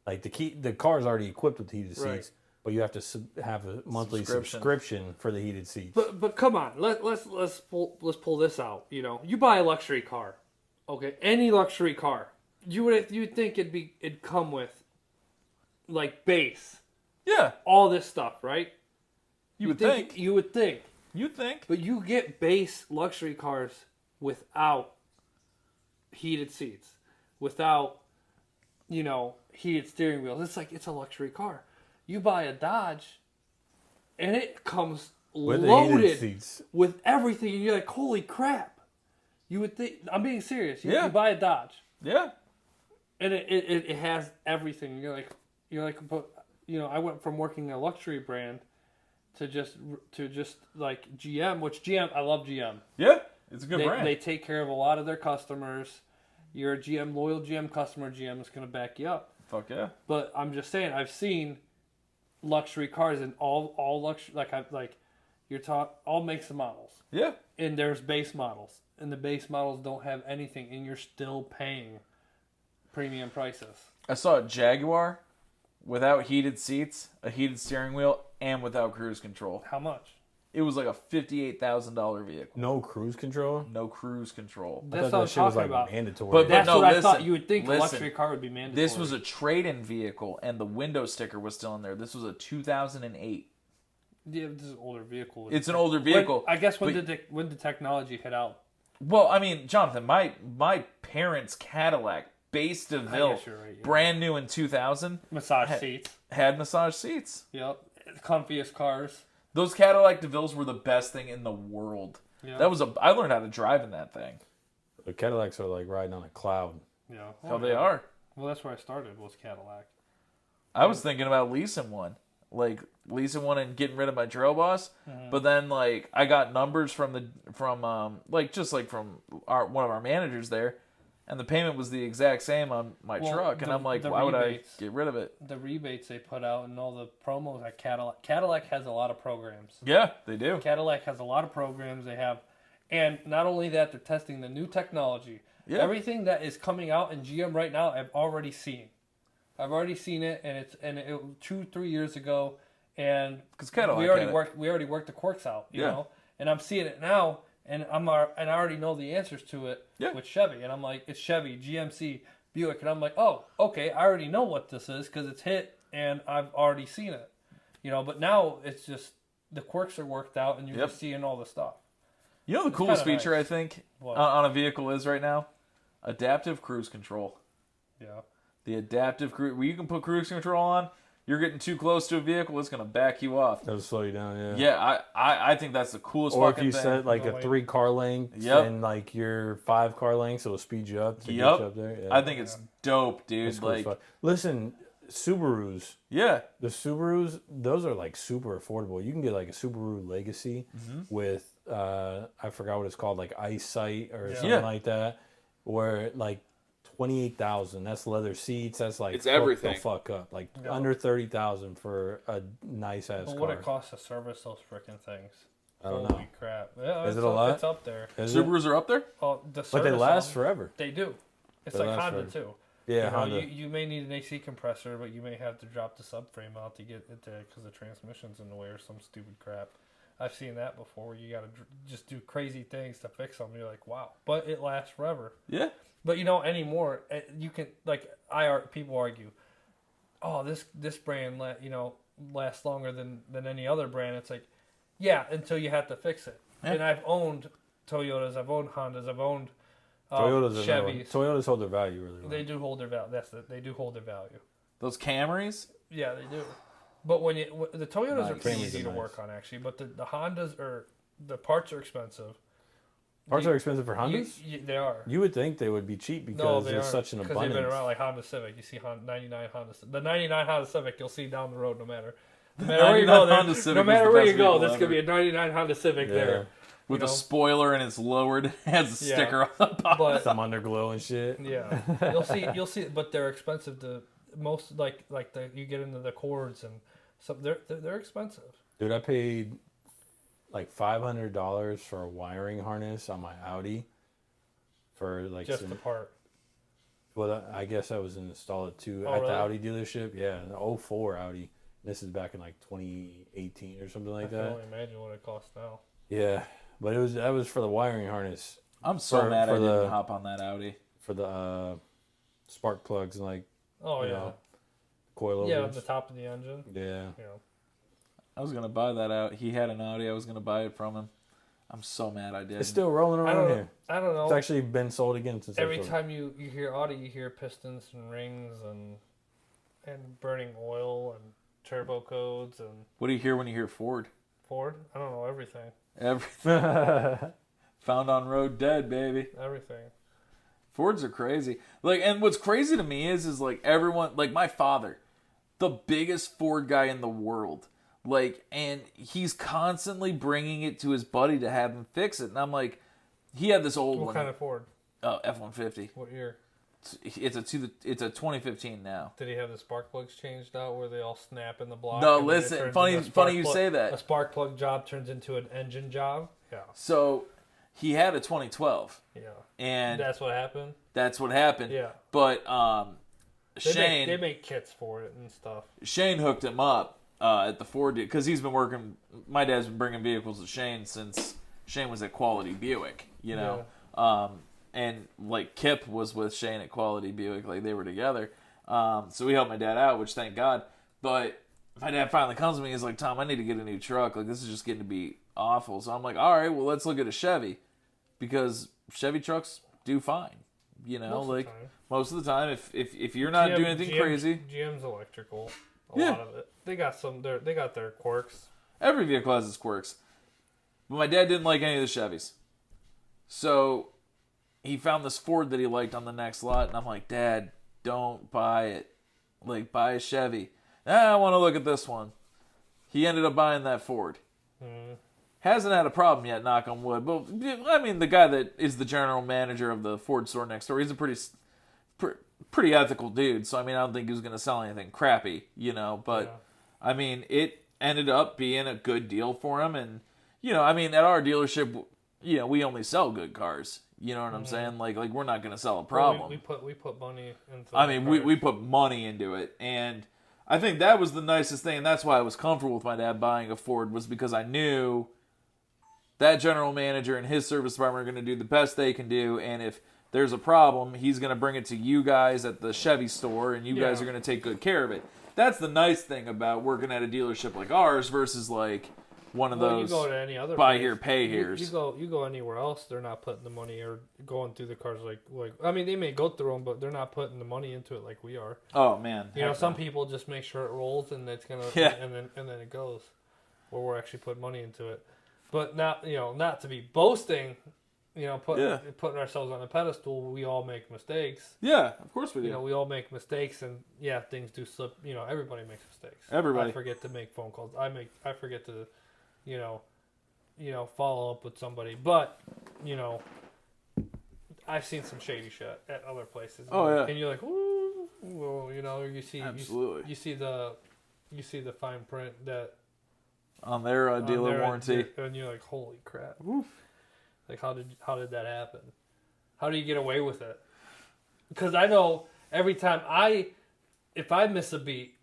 like the car's already equipped with heated seats. Right. but you have to have a monthly subscription for the heated seats. But come on, let's pull this out. You know, you buy a luxury car, okay? Any luxury car, you'd think it'd come with like base, all this stuff, right? You would think. You would think. You'd think. But you get base luxury cars without heated seats, without, you know, heated steering wheels. It's like it's a luxury car. You buy a Dodge, and it comes With loaded with everything, and you're like, holy crap. You would think, I'm being serious. You buy a Dodge. Yeah. And it has everything. You're like, but, you know, I went from working a luxury brand to just like GM, which GM, I love GM. Yeah, it's a good brand. They take care of a lot of their customers. You're a loyal GM customer, GM is going to back you up. Fuck yeah. But I'm just saying, I've seen luxury cars in all luxury, you're taught all makes and models. Yeah. And there's base models, and the base models don't have anything, and you're still paying premium prices. I saw a Jaguar without heated seats, a heated steering wheel, and without cruise control. How much? It was like a $58,000 vehicle. No cruise control? No cruise control. That's what I'm talking about. Mandatory. But That's no, what I listen, thought you would think. A listen. luxury car would be mandatory. This was a trade-in vehicle, and the window sticker was still in there. This was a 2008. Yeah, this is an older vehicle. It's an older vehicle. I guess when did technology hit out? Well, I mean, Jonathan, my parents' Cadillac, base DeVille, right, yeah. brand new in 2000, Massage seats. had massage seats. Yep. Comfiest cars. Those Cadillac DeVilles were the best thing in the world. Yeah. I learned how to drive in that thing. The Cadillacs are like riding on a cloud. Yeah. How they are. Well, that's where I started, was Cadillac. I was thinking about leasing one. Like leasing one and getting rid of my trail boss, but then like I got numbers from one of our managers there, and the payment was the exact same on my truck, and I'm like, why would I get rid of it? The rebates they put out and all the promos at Cadillac has a lot of programs. Yeah, they do. Cadillac has a lot of programs they have, and not only that, they're testing the new technology. Yeah. Everything that is coming out in GM right now, I've already seen. I've already seen it, and it 2-3 years ago, and we already worked the quirks out, you know, and I'm seeing it now, and I already know the answers to it with Chevy, and I'm like, it's Chevy, GMC, Buick, and I'm like, oh, okay, I already know what this is because it's hit, and I've already seen it, you know, but now it's just the quirks are worked out, and you're just seeing all the stuff. You know the coolest feature nice. I think on a vehicle is right now? Adaptive cruise control. Yeah. The adaptive cruise, where you can put cruise control on, you're getting too close to a vehicle, it's going to back you off. That'll slow you down, yeah. Yeah, I think that's the coolest or fucking thing. Or if you set like a 3-car length and like your 5-car length, it'll speed you up to get you up there. Yeah. I think it's dope, dude. That's cool. Like, listen, Subarus. Yeah. The Subarus, those are like super affordable. You can get like a Subaru Legacy with, I forgot what it's called, like Eyesight or something like that, where like 28,000. That's leather seats. That's like it's everything. The fuck up. Like under 30,000 for a nice ass car. What it costs to service those freaking things? I don't know. Holy crap! Yeah, is it a lot? It's up there. Subarus are up there. Oh, but they last forever. They do. It's like Honda too. Yeah, Honda. You may need an AC compressor, but you may have to drop the subframe out to get it there because the transmission's in the way or some stupid crap. I've seen that before where you got to just do crazy things to fix them. You're like, wow. But it lasts forever. Yeah. But, anymore, you can, people argue, oh, this brand, lasts longer than any other brand. It's like, yeah, until you have to fix it. Yeah. And I've owned Toyotas, I've owned Hondas, I've owned Chevys. Toyotas hold their value really well. They do hold their value. They do hold their value. Those Camrys? Yeah, they do. But the Toyotas are pretty easy to work on, actually. But the Hondas the parts are expensive. Parts are expensive for Hondas? They are. You would think they would be cheap because there's such an abundance. Because they've been around like Honda Civic. You see 99 Honda Civic. The 99 Honda Civic you'll see down the road no matter where you go. No matter where you go, there's going to be a 99 Honda Civic there. With a spoiler and it's lowered, has a sticker on top. But some underglow and shit. Yeah. You'll see, but they're expensive to most, you get into the cords and stuff. They're expensive. Dude, I paid like $500 for a wiring harness on my Audi for like just the part. Well, I guess I was installed it too at the Audi dealership. Yeah, an 04 Audi. This is back in like 2018 or something I like can that. only imagine what it costs now. Yeah, but that was for the wiring harness I'm so mad I for didn't the- hop on that Audi. for the spark plugs and like Oh you yeah, know, coilovers. yeah, on the top of the engine. Yeah. Yeah. I was gonna buy that out. He had an Audi. I was gonna buy it from him. I'm so mad I did. It's still rolling I around don't. here. I don't know. It's actually been sold again since Every I sold it. time you hear Audi, you hear pistons and rings and burning oil and turbo codes and What do you hear when you hear Ford? Ford. I don't know everything. Everything found on road dead, baby. Everything. Fords are crazy. Like, and what's crazy to me is like everyone, like my father, the biggest Ford guy in the world. Like, and he's constantly bringing it to his buddy to have him fix it. And I'm like, he had this old What one. kind of Ford? F-150. What year? It's a 2015 now. Did he have the spark plugs changed out where they all snap in the block? No, and then it listen, turns funny into a spark you plug- say that. A spark plug job turns into an engine job. Yeah. So he had a 2012, Yeah. and That's what happened. that's what happened. Yeah. But They Shane make kits for it and stuff. Shane hooked him up at the Ford because he's been working. My dad's been bringing vehicles to Shane since Shane was at Quality Buick, you know. And like Kip was with Shane at Quality Buick, like they were together. So we helped my dad out, which thank God. But my dad finally comes to me. He's like, "Tom, I need to get a new truck. Like this is just getting to be awful." So I'm like, "All right, well let's look at a Chevy because Chevy trucks do fine, you know, like." Most of the time, if you're not doing anything crazy, GM's electrical. A Yeah. lot of it. They got their quirks. every vehicle has its quirks. But my dad didn't like any of the Chevys, so he found this Ford that he liked on the next lot, and I'm like, "Dad, don't buy it. Like, buy a Chevy." I want to look at this one. He ended up buying that Ford. Hasn't had a problem yet, knock on wood. But I mean, the guy that is the general manager of the Ford store next door, he's a pretty ethical dude. So I mean, I don't think he was going to sell anything crappy, you know. But I mean, it ended up being a good deal for him, and you know, I mean, at our dealership, you know, we only sell good cars. You know what I'm saying? Like we're not going to sell a problem. We put money into. I mean, we put money into it, and I think that was the nicest thing, and that's why I was comfortable with my dad buying a Ford, was because I knew that general manager and his service department are going to do the best they can do, and if there's a problem, he's going to bring it to you guys at the Chevy store, and you guys are going to take good care of it. That's the nice thing about working at a dealership like ours versus like one of those you go to any other buy place, here, pay here's. You go anywhere else, they're not putting the money or going through the cars like I mean, they may go through them, but they're not putting the money into it like we are. Oh man, You know, some people just make sure it rolls and it's gonna and then it goes, where we're actually putting money into it. But not to be boasting, you know, putting ourselves on a pedestal. We all make mistakes. Yeah, of course we do. You know, we all make mistakes, and things do slip. You know, everybody makes mistakes. Everybody. I forget to make phone calls. I forget to, you know, follow up with somebody. But, you know, I've seen some shady shit at other places. Oh yeah. And you're like, ooh, well, you know, you see, Absolutely. you see the fine print that on their dealer their- warranty. and you're like, holy crap! Like, how did that happen? How do you get away with it? Because I know every time if I miss a beat,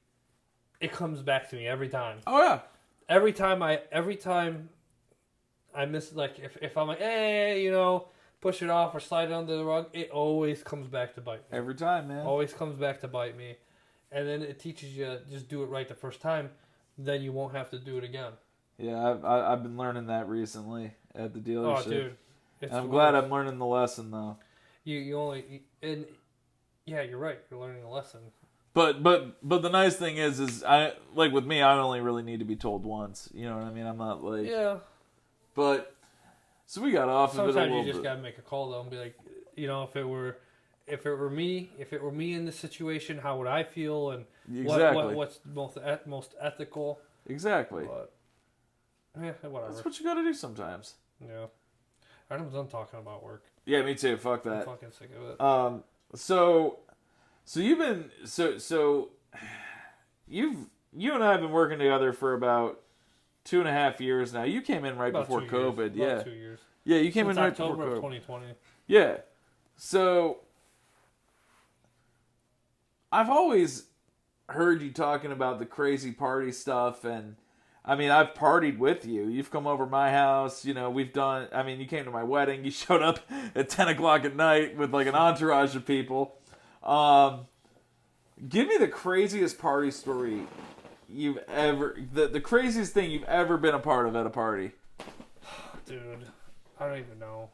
it comes back to me every time. Oh yeah. Every time I miss, like if I'm like, hey, you know, push it off or slide it under the rug, it always comes back to bite me. Every time, man. Always comes back to bite me. And then it teaches you just do it right the first time, then you won't have to do it again. Yeah, I've been learning that recently at the dealership. Oh, dude. It's I'm the glad worst. I'm learning the lesson though. You're right. You're learning a lesson. But the nice thing is I like with me, I only really need to be told once. You know what I mean? I'm not like Yeah. But so we got off of it a Sometimes little you just bit. gotta make a call though and be like, you know, if it were me in this situation, how would I feel and Exactly. what's most ethical? Exactly. But whatever. That's what you got to do sometimes. Yeah. I'm done talking about work. Yeah, me too. Fuck I'm that. fucking sick of it. So you've been you and I have been working together for about 2.5 years now. You came in right About before 2 years. COVID. About 2 years. Yeah, you came Since in right October before of COVID. 2020. Yeah. So I've always heard you talking about the crazy party stuff, and I mean, I've partied with you. You've come over my house. You know, we've done. I mean, you came to my wedding. You showed up at 10 o'clock at night with like an entourage of people. Give me the craziest party story you've ever. The craziest thing you've ever been a part of at a party. Dude, I don't even know.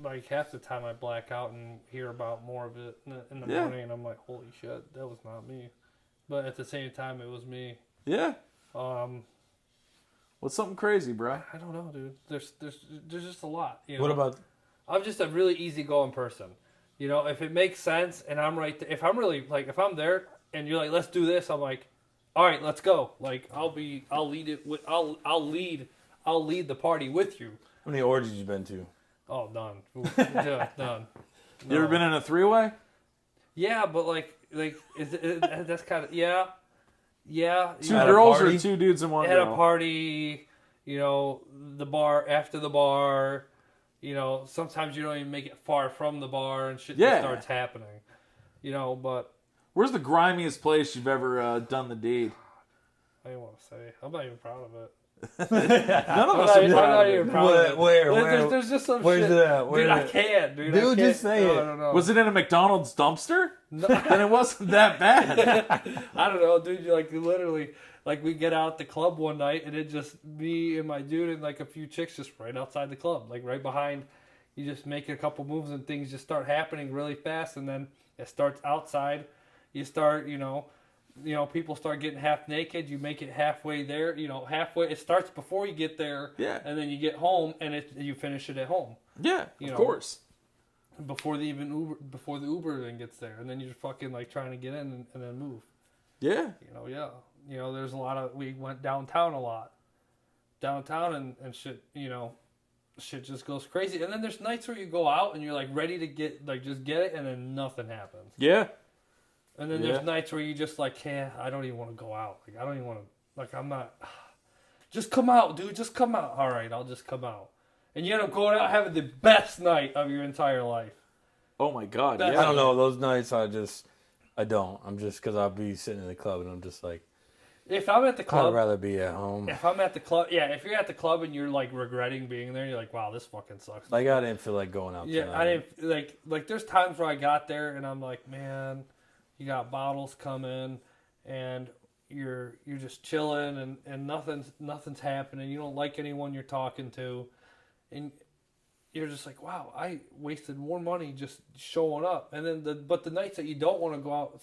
Like, half the time I black out and hear about more of it in the morning, and I'm like, holy shit, that was not me. But at the same time, it was me. Yeah. What's something crazy, bro? I don't know, dude. There's just a lot. You know? What about? I'm just a really easygoing person. You know, if it makes sense and I'm right, if I'm really like, if I'm there and you're like, let's do this, I'm like, all right, let's go. Like, I'll lead it with, I'll lead the party with you. How many orgies you been to? Oh, none. Yeah, none. You ever been in a three-way? Yeah, but like that's kind of yeah. Two At a girls or party? two dudes in one At girl? a party, you know, the bar after the bar, you know, sometimes you don't even make it far from the bar and shit just starts happening, you know. But Where's the grimiest place you've ever done the deed? I didn't want to say. I'm not even proud of it. None of us I'm are proud not of it. even proud of it. Where? There's just some Where's shit. it at? Where Dude, is I it? can't, dude. Dude, I can't. just say it. I don't know. Was it in a McDonald's dumpster? No. Then it wasn't that bad. I don't know, dude. You like literally, like we get out the club one night and it just me and my dude and like a few chicks just right outside the club, like right behind. You just make a couple moves and things just start happening really fast, and then it starts outside. You start, you know, people start getting half naked. You make it halfway there, you know, halfway. It starts before you get there, Yeah. and then you get home and you finish it at home. Yeah, You of know. course. Before the Uber even gets there, and then you're fucking like trying to get in and then move. Yeah. You know, there's a lot of, we went downtown a lot. Downtown and shit, you know, shit just goes crazy. And then there's nights where you go out and you're like ready to get, like just get it, and then nothing happens. Yeah. And then there's nights where you just like, I don't even want to go out. Like, I don't even want to, like, I'm not, just come out, dude, just come out. All right, I'll just come out. And you end up going out having the best night of your entire life. Oh my God. That's- Yeah. I don't know. Those nights I don't. I'm just because I'll be sitting in the club and I'm just like, If I'm at the I'd club, rather be at home. if I'm at the club, if you're at the club and you're like regretting being there, you're like, wow, this fucking sucks. Like I didn't feel like going out. Yeah, tonight. I didn't like. There's times where I got there and I'm like, man, you got bottles coming, and you're just chilling and nothing's happening. You don't like anyone you're talking to, and you're just like, wow, I wasted more money just showing up. And then the nights that you don't want to go out,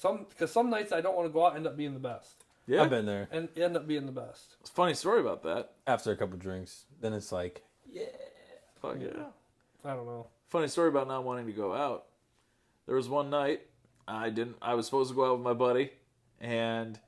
some nights I don't want to go out end up being the best, Yeah. I've been there. and end up being the best. It's a funny story about that. After a couple drinks, then it's like, Fuck yeah. I don't know. Funny story about not wanting to go out. There was one night I was supposed to go out with my buddy and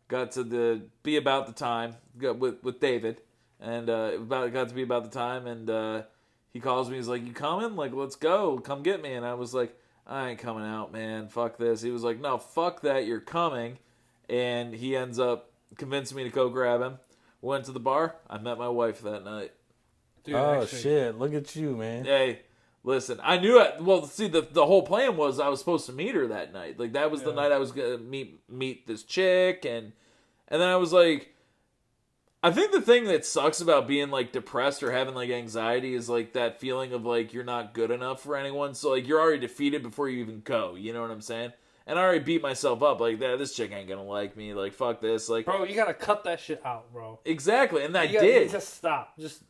got to be about the time with David, and got to be about the time, and he calls me. He's like, "You coming? Like, let's go. Come get me." And I was like, "I ain't coming out, man. Fuck this." He was like, "No, fuck that. You're coming." And he ends up convincing me to go grab him. Went to the bar. I met my wife that night. Dude, oh actually, shit, look at you, man. Hey, listen, I knew it. Well, see, the whole plan was I was supposed to meet her that night. Like, that was the night I was gonna meet this chick, and then I was like, I think the thing that sucks about being like depressed or having like anxiety is like that feeling of like you're not good enough for anyone. So like you're already defeated before you even go. You know what I'm saying? And I already beat myself up. Like, this chick ain't gonna like me. Like, fuck this. Like, bro, you gotta cut that shit out, bro. exactly, and I You gotta, did. just stop. Just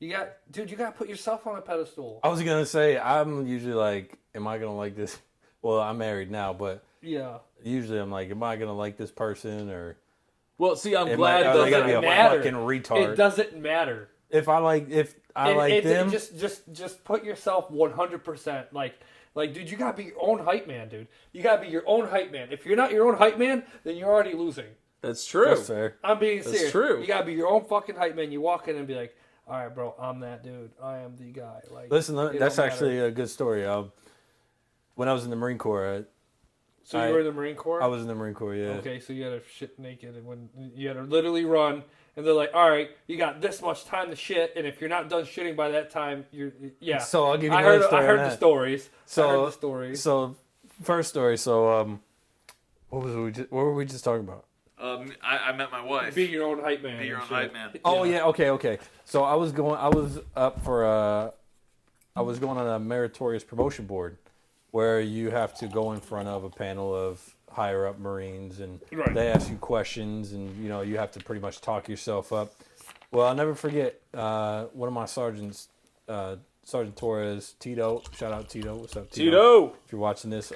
you gotta put yourself on a pedestal. I was gonna say I'm usually like, am I gonna like this? Well, I'm married now, but Yeah. usually I'm like, am I gonna like this person or? Well, see, I'm Am glad I, are they that gonna be a matter. fucking retard? It doesn't matter. If I like them, Just put yourself 100%. Like, dude, you gotta be your own hype man, dude. You gotta be your own hype man. If you're not your own hype man, then you're already losing. That's true. that's fair. I'm being serious. true. You gotta be your own fucking hype man. You walk in and be like, all right, bro, I'm that dude. I am the guy. Like, Listen, it that's don't actually matter. a good story. When I was in the Marine Corps, So you were in the Marine Corps? I was in the Marine Corps. Yeah. Okay, so you had to shit naked, and when you had to literally run, and they're like, "All right, you got this much time to shit, and if you're not done shitting by that time, you're So I'll give you I another heard story. I heard on the that. stories. I So heard the stories. So first story. So What were we just talking about? I met my wife. Be your own hype man. Be your own hype man. Oh yeah, okay. So I was going on a meritorious promotion board where you have to go in front of a panel of higher up Marines and they ask you questions and you have to pretty much talk yourself up. Well, I'll never forget one of my sergeants, Sergeant Torres, Tito. Shout out Tito. What's up, Tito? If you're watching this,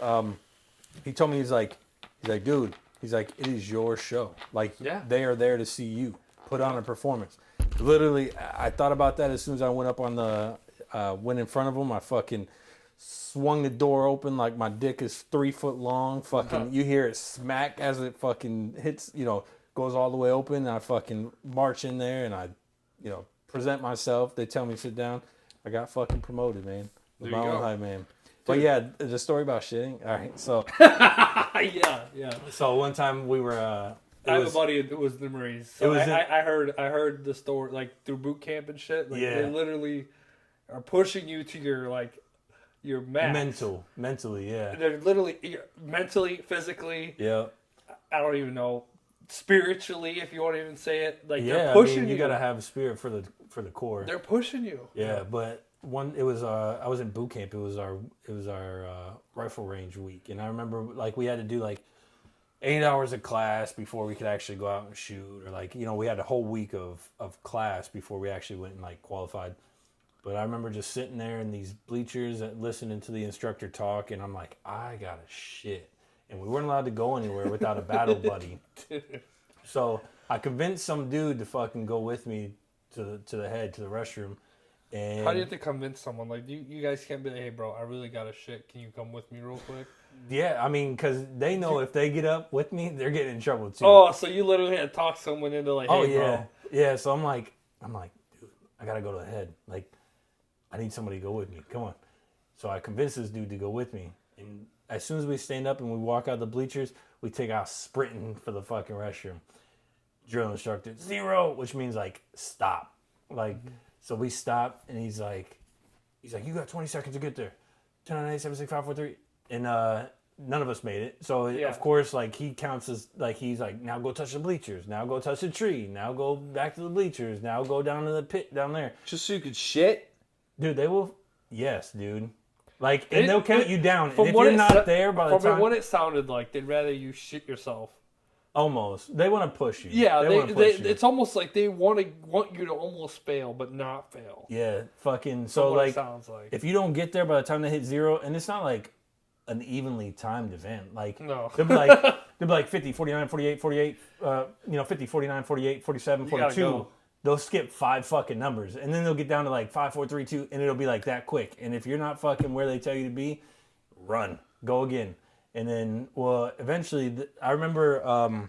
he told me he's like, dude. He's like, it is your show. Like, they are there to see you put on a performance. Literally, I thought about that as soon as I went up on went in front of him. I fucking swung the door open like my dick is 3 foot long. Fucking, you hear it smack as it fucking hits, goes all the way open. And I fucking march in there and I, present myself. They tell me to sit down. I got fucking promoted, man. With my own hype, man. But yeah, the story about shitting. All right, so yeah. So one time we were. I have a buddy that was the Marines. So I heard the story like through boot camp and shit. Like, they literally are pushing you to your max. Mentally, yeah. They're literally mentally, physically. Yeah. I don't even know. Spiritually, if you want to even say it, like they're pushing you. You gotta have a spirit for the Corps. They're pushing you. Yeah, but. It was I was in boot camp. It was our rifle range week, and I remember like we had to do like 8 hours of class before we could actually go out and shoot, or like we had a whole week of class before we actually went and like qualified. But I remember just sitting there in these bleachers and listening to the instructor talk, and I'm like, I gotta shit, and we weren't allowed to go anywhere without a battle buddy. So I convinced some dude to fucking go with me to the restroom. And how do you have to convince someone? Like, you guys can't be like, hey, bro, I really got a shit. Can you come with me real quick? Yeah, I mean, because they know if they get up with me, they're getting in trouble, too. Oh, so you literally had to talk someone into, like, hey, bro. Yeah, so I'm like, dude, I got to go to the head. Like, I need somebody to go with me. Come on. So I convinced this dude to go with me. And as soon as we stand up and we walk out the bleachers, we take out sprinting for the fucking restroom. Drill instructor, 0, which means, like, stop. Like... So we stop, and he's like, you got 20 seconds to get there. 10, 9, 8, 7, 6, 5, 4, 3. And none of us made it. So, of course, like, he counts as, like, he's like, now go touch the bleachers. Now go touch the tree. Now go back to the bleachers. Now go down to the pit down there. Just so you could shit? Dude, they will, yes, dude. Like, and they'll count you down. And if you're not there by the time. From what it sounded like, they'd rather you shit yourself. Almost. They want to push you. Yeah, it's almost like they want you to almost fail, but not fail. Yeah, fucking. So like, it sounds like if you don't get there by the time they hit 0, and it's not like an evenly timed event. Like, no. they'll be like 50, 49, 48, 48. 50, 49, 48, 47, 42. They'll skip 5 fucking numbers, and then they'll get down to like 5, 4, 3, 2, and it'll be like that quick. And if you're not fucking where they tell you to be, run, go again. And then, well, eventually, I remember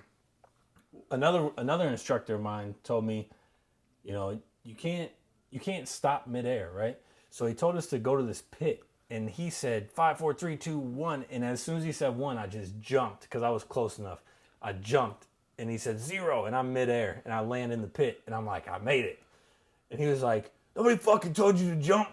another instructor of mine told me, you can't stop midair, right? So he told us to go to this pit, and he said 5, 4, 3, 2, 1. And as soon as he said 1, I just jumped because I was close enough. I jumped, and he said 0, and I'm midair, and I land in the pit, and I'm like, I made it. And he was like, nobody fucking told you to jump.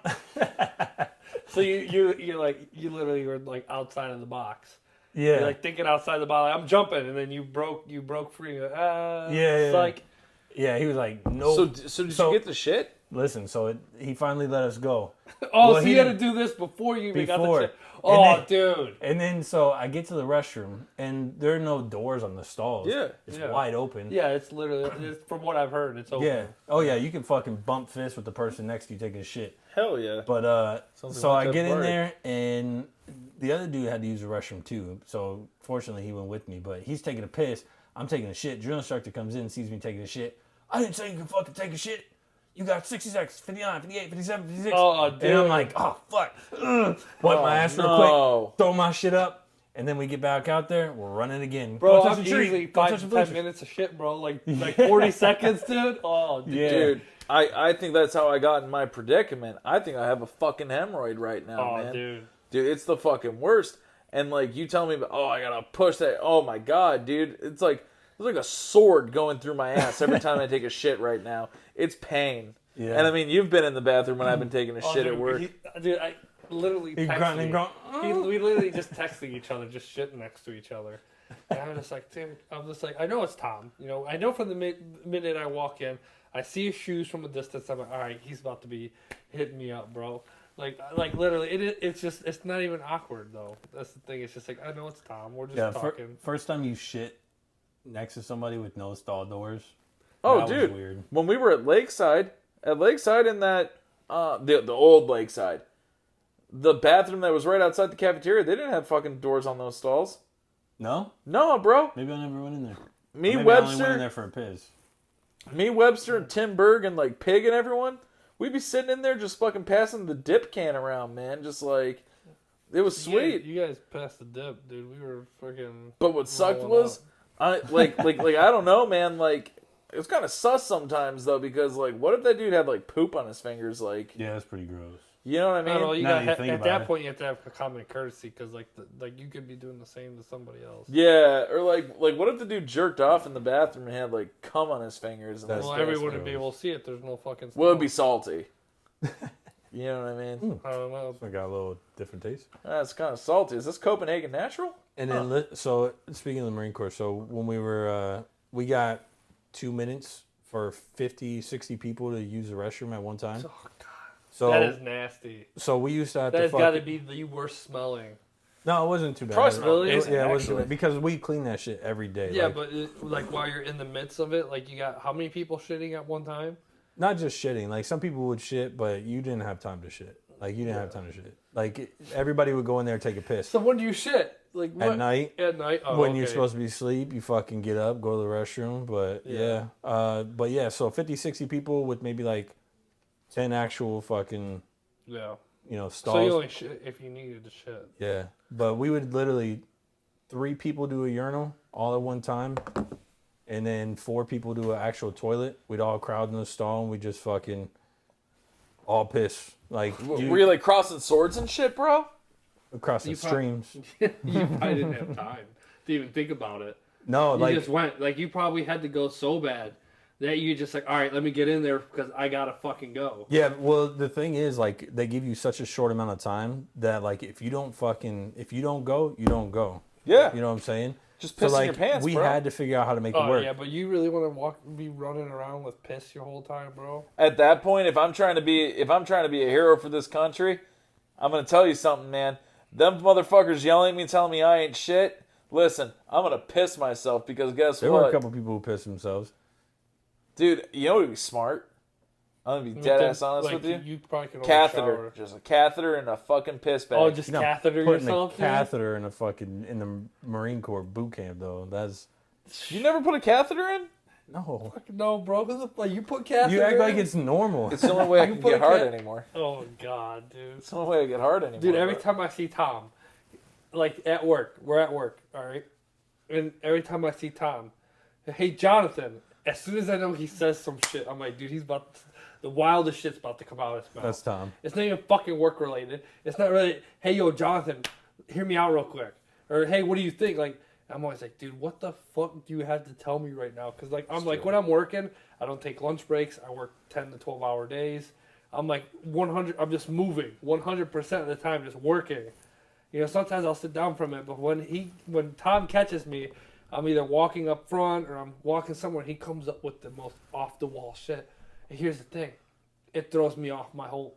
So you literally were like outside of the box. Yeah. You're like thinking outside the box. Like, I'm jumping, and then you broke free. Yeah. Like, yeah, he was like, no. So did you get the shit? Listen, he finally let us go. So you had to do this before you even got the shit. Oh, dude. And then so I get to the restroom, and there are no doors on the stalls. Yeah. It's wide open. Yeah, it's literally, from what I've heard, it's open. Yeah. Oh, yeah, you can fucking bump fists with the person next to you taking a shit. Hell yeah. But, so I get in there, and the other dude had to use the restroom too. So fortunately, he went with me, but he's taking a piss. I'm taking a shit. Drill instructor comes in and sees me taking a shit. I didn't say you could fucking take a shit. You got 60 seconds, 59, 58, 57, 56. Oh, dude. And I'm like, oh, fuck. Wipe my ass real quick, throw my shit up, and then we get back out there, we're running again. Bro, I'm easily 5 to 10 minutes of shit, bro. Like 40 seconds, dude. Oh, dude. Yeah. Dude, I think that's how I got in my predicament. I think I have a fucking hemorrhoid right now, man. Dude, it's the fucking worst. And, like, you tell me, I gotta push that. Oh, my God, dude. It's like a sword going through my ass every time I take a shit right now. It's pain. Yeah. And, I mean, you've been in the bathroom when I've been taking a shit at work. I literally texted we literally just texting each other, just shitting next to each other. And I'm just like, dude, I know it's Tom. You know, I know from the minute I walk in, I see his shoes from a distance. I'm like, all right, he's about to be hitting me up, bro. Like literally, it's not even awkward though. That's the thing. It's just like I know it's Tom. We're just talking. First time you shit next to somebody with no stall doors. Oh, that dude, was weird. When we were at Lakeside in that the old Lakeside, the bathroom that was right outside the cafeteria, they didn't have fucking doors on those stalls. No, bro. maybe I never went in there. Me, maybe Webster, I only went in there for a piss. Me, Webster, and Tim Berg, and like Pig and everyone. We'd be sitting in there just fucking passing the dip can around, man. Just like, it was sweet. You guys passed the dip, dude. We were freaking. But what sucked was, I don't know, man. Like, it was kind of sus sometimes though, because like, what if that dude had like poop on his fingers? Like, Yeah, that's pretty gross. you know what I mean? I don't know. At that it. point, you have to have a common courtesy because like you could be doing the same to somebody else. Yeah, or like what if the dude jerked off in the bathroom and had like cum on his fingers? And Well, everyone would be able to see it. There's no fucking. Well, it'd be salty. You know what I mean? I don't know. I got a little different taste. That's kind of salty. Is this Copenhagen natural? And then, so speaking of the Marine Corps, so when we were, we got 2 minutes for 50, 60 people to use the restroom at one time. Oh god, So that is nasty. So we used to have That's to. got to be the worst smelling. No, it wasn't too bad. Probably really? It was actually. because we clean that shit every day. Yeah, like, but like while you're in the midst of it, like you got how many people shitting at one time? not just shitting. Like some people would shit, but you didn't have time to shit. Like you didn't have time to shit. Like everybody would go in there and take a piss. So when do you shit? Like what? At night. At night. Oh, When okay. you're supposed to be asleep, you fucking get up, go to the restroom. But yeah. So 50, 60 people with maybe like 10 actual fucking, Yeah. stalls. So you only shit if you needed to shit. Yeah. But we would literally 3 people do a urinal all at one time. And then 4 people do an actual toilet. We'd all crowd in the stall and we just fucking all piss. Like Were you like crossing swords and shit, bro? across the streams. You probably didn't have time to even think about it. No, You like just went. Like you probably had to go so bad that you just like, all right, let me get in there because I gotta fucking go. yeah, well the thing is like they give you such a short amount of time that like if you don't go, you don't go. Yeah. You know what I'm saying? Just piss in your pants, we bro. had to figure out how to make it Oh work. yeah, but you really want to be running around with piss your whole time, bro? At that point, if I'm trying to be a hero for this country, I'm gonna tell you something, man. Them motherfuckers yelling at me, telling me I ain't shit. Listen, I'm gonna piss myself because guess There what? were a couple people who pissed themselves. Dude, you know what would be smart? I'm gonna be dead ass honest with you. You probably can Catheter, shower. just a catheter and a fucking piss bag. Oh, just catheter Putting yourself. a catheter in in the Marine Corps boot camp though. That's You never put a catheter in? no. No, bro. Who the fuck? You put catheter. You act in? like it's normal. It's the only way I can put get a hard cat- anymore. Oh god, dude. It's the only way I get hard anymore. Dude, every bro. time I see Tom, like at work, we're at work, all right? And every time I see Tom, hey, Johnathan, as soon as I know he says some shit, I'm like, dude, the wildest shit's about to come out of his mouth. That's Tom. It's not even fucking work related. It's not really, hey, yo, Jonathan, hear me out real quick. Or, hey, what do you think? Like, I'm always like, dude, what the fuck do you have to tell me right now? Because, like, when I'm working, I don't take lunch breaks. I work 10 to 12 hour days. I'm like 100, I'm just moving 100% of the time, just working. Sometimes I'll sit down for a minute, but when Tom catches me, I'm either walking up front or I'm walking somewhere, and he comes up with the most off the wall shit. And here's the thing. It throws me off my whole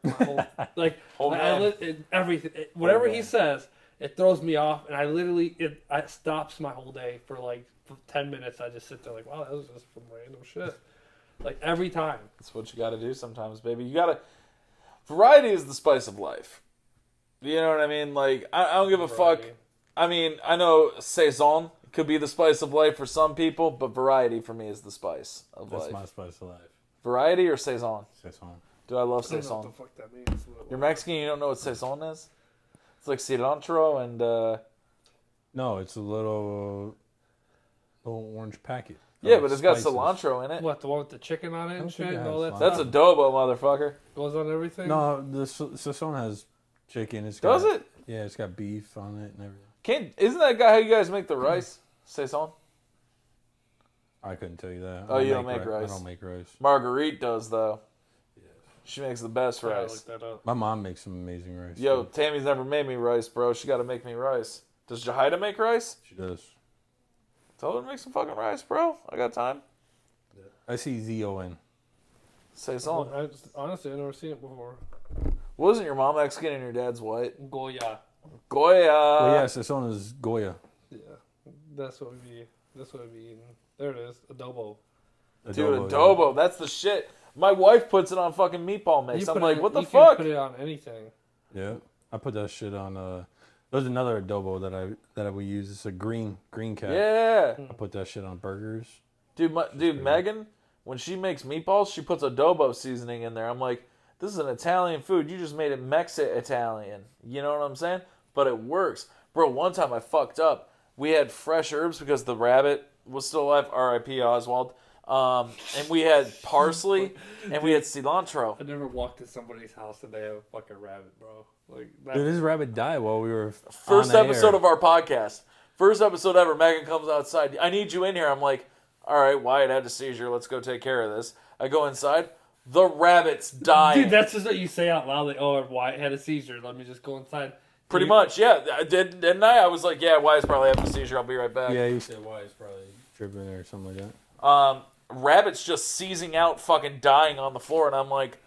like everything. Whatever he says, it throws me off, and it stops my whole day for 10 minutes. I just sit there like, wow, that was just some random shit. Like every time. That's what you got to do sometimes, baby. Variety is the spice of life. You know what I mean? Like I don't give a fuck. I mean, I know saison could be the spice of life for some people, but variety for me is the spice of life. That's my spice of life. Variety or saison? Saison. Dude, I love I don't know saison. what the fuck that means. You're Mexican, you don't know what saison is? It's like cilantro and No, it's a little orange packet. yeah, but it's got Spices. cilantro in it. What, the one with the chicken on it and don't think shit it and has all that cilantro. That's stuff? adobo, motherfucker. Goes on everything? No, the saison has chicken. Does it? Yeah, it's got beef on it and everything. Isn't that guy how you guys make the rice? Saison? I couldn't tell you that. Oh, you don't make rice. I don't make rice. Marguerite does, though. She makes the best I gotta rice. look that up. My mom makes some amazing rice. Yo, too. Tammy's never made me rice, bro. She got to make me rice. Does Jahida make rice? She does. Tell her to make some fucking rice, bro. I got time. I see Z-O-N. Say something. Honestly, I've never seen it before. Wasn't your mom Mexican and your dad's white? Goya. Goya. Well, yes, this one is Goya. Yeah, that's what we eating. There it is, adobo. Dude, adobo. That's the shit. My wife puts it on fucking meatball mix. I'm like, what the you fuck? can put it on anything. Yeah, I put that shit on. There's another adobo that we use. It's a green cap. Yeah. I put that shit on burgers. Dude, Megan, when she makes meatballs, she puts adobo seasoning in there. I'm like, this is an Italian food. You just made it Italian. You know what I'm saying? But it works. Bro, one time I fucked up. We had fresh herbs because the rabbit was still alive. R.I.P. Oswald. And we had parsley and we had cilantro. I never walked to somebody's house and they have a fucking rabbit, bro. Like that. Dude, this rabbit died while we were First on the episode air. of our podcast. First episode ever. Megan comes outside. I need you in here. I'm like, all right, Wyatt had a seizure. Let's go take care of this. I go inside. The rabbit's dying. Dude, that's just what you say out loud. Like, oh, Wyatt had a seizure. Let me just go inside. Pretty much, yeah. Didn't I? I was like, yeah, Wyatt's probably having a seizure. I'll be right back. Yeah, you said why it's probably tripping or something like that. Rabbit's just seizing out, fucking dying on the floor, and I'm like,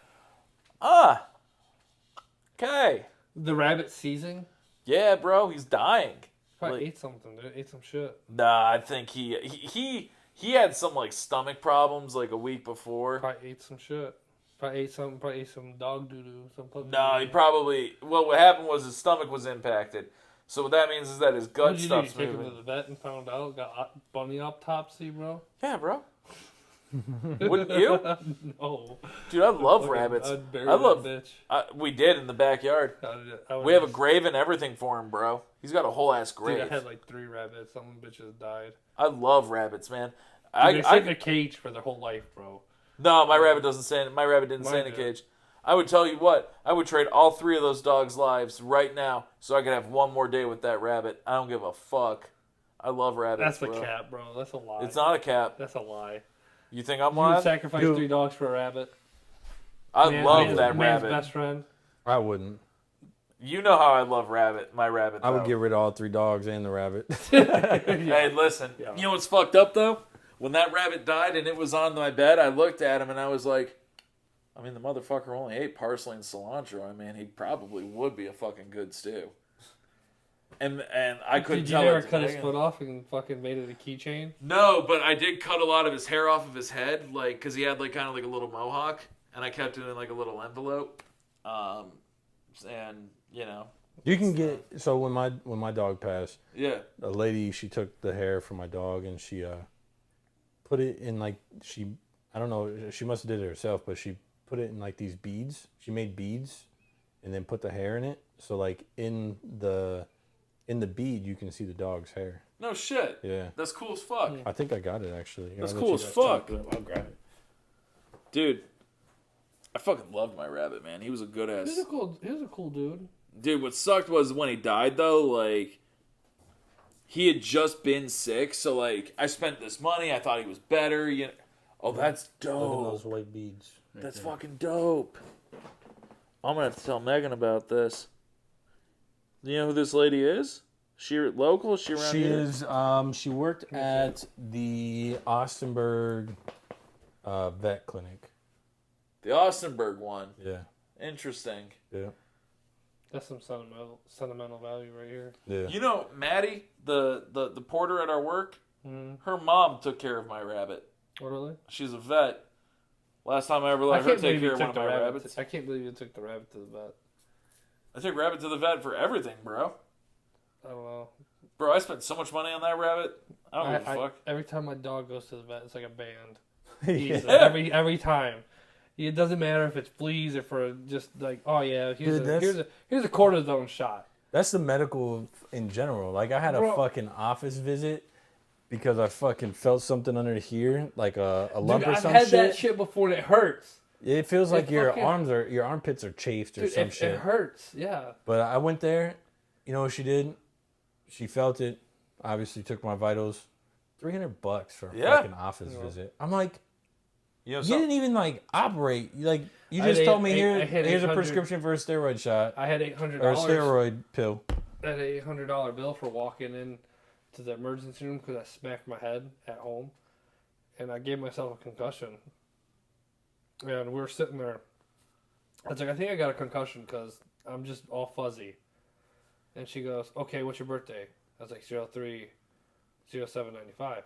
okay. The rabbit seizing? Yeah, bro, he's dying. Probably ate something, dude. Ate some shit. Nah, I think he had some like stomach problems like a week before. Probably ate some shit. Probably ate some dog doo doo. Some puppy No, he doo-doo. probably. Well, what happened was his stomach was impacted. So what that means is that his gut What did you do? You stops take him moving. to the vet and found out? Got bunny autopsy, bro? Yeah, bro. Wouldn't you? No. Dude, I love Fucking- rabbits. I'd bury I love. that bitch. We did in the backyard. I would We have a just- grave and everything for him, bro. He's got a whole ass Dude, grave. I had like 3 rabbits. Some bitches died. I love rabbits, man. Dude, they sit in a cage for their whole life, bro. No, my rabbit doesn't stay. My rabbit didn't stay in a Mine cage. I would tell you what. I would trade all 3 of those dogs' lives right now, so I could have one more day with that rabbit. I don't give a fuck. I love rabbits. That's the bro. cat, bro. That's a lie. It's not a cat. That's a lie. You think I'm You would lying? sacrifice Dude. 3 dogs for a rabbit. I love Man's- that man's rabbit. best friend. I wouldn't. You know how I love my rabbit. I would though. get rid of all 3 dogs and the rabbit. Hey, listen. Yeah. You know what's fucked up though? When that rabbit died and it was on my bed, I looked at him and I was like, I mean, the motherfucker only ate parsley and cilantro. I mean, he probably would be a fucking good stew. And I couldn't Did you tell. never it to cut his Megan. foot off and fucking made it a keychain? No, but I did cut a lot of his hair off of his head, like, because he had like kind of like a little mohawk, and I kept it in like a little envelope. And you know, You can get so when my dog passed, yeah. a lady, she took the hair from my dog and she put it in like I don't know, she must have did it herself, but she put it in like these beads. She made beads and then put the hair in it. So like in the bead you can see the dog's hair. No shit. Yeah. That's cool as fuck. I think I got it actually. That's I'll cool let as you guys fuck. talk it up. I'll grab it. Dude, I fucking loved my rabbit, man. He was a good ass. He was a cool dude. Dude, what sucked was when he died, though, like, he had just been sick, so, like, I spent this money, I thought he was better, you know. Oh, that's Look at those dope. white beads. right That's there. fucking dope. I'm gonna have to tell Megan about this. You know who this lady is? She local? She around She here? is. She worked at the Austinburg vet clinic. The Austinburg one. Yeah. Interesting. Yeah. That's some sentimental value right here. Yeah. You know, Maddie, the porter at our work, her mom took care of my rabbit. Oh, really? She's a vet. Last time I ever let her take care of one of my rabbits. I can't believe you took the rabbit to the vet. I took rabbit to the vet for everything, bro. I don't know. Bro, I spent so much money on that rabbit. I don't give a fuck. Every time my dog goes to the vet, it's like a band. Yeah. Every time. It doesn't matter if it's fleas or for just like, oh yeah, here's a cortisone shot. That's the medical in general. Like I had a Bro. fucking office visit because I fucking felt something under here, like a lump Dude, or I've some had shit. that shit before and it hurts. It feels like your fucking- your armpits are chafed or Dude, some it shit. hurts. Yeah. But I went there. You know what she did? She felt it. Obviously took my vitals. $300 for a Yeah. fucking office visit. I'm like, You know, you didn't even like operate. You I just had told me I had here's a 800 prescription for a steroid shot I had $800. or a steroid pill. I had an $800 bill for walking in to the emergency room because I smacked my head at home, and I gave myself a concussion. And we were sitting there. I was like, I think I got a concussion because I'm just all fuzzy. And she goes, okay, what's your birthday? I was like, 03/07/95.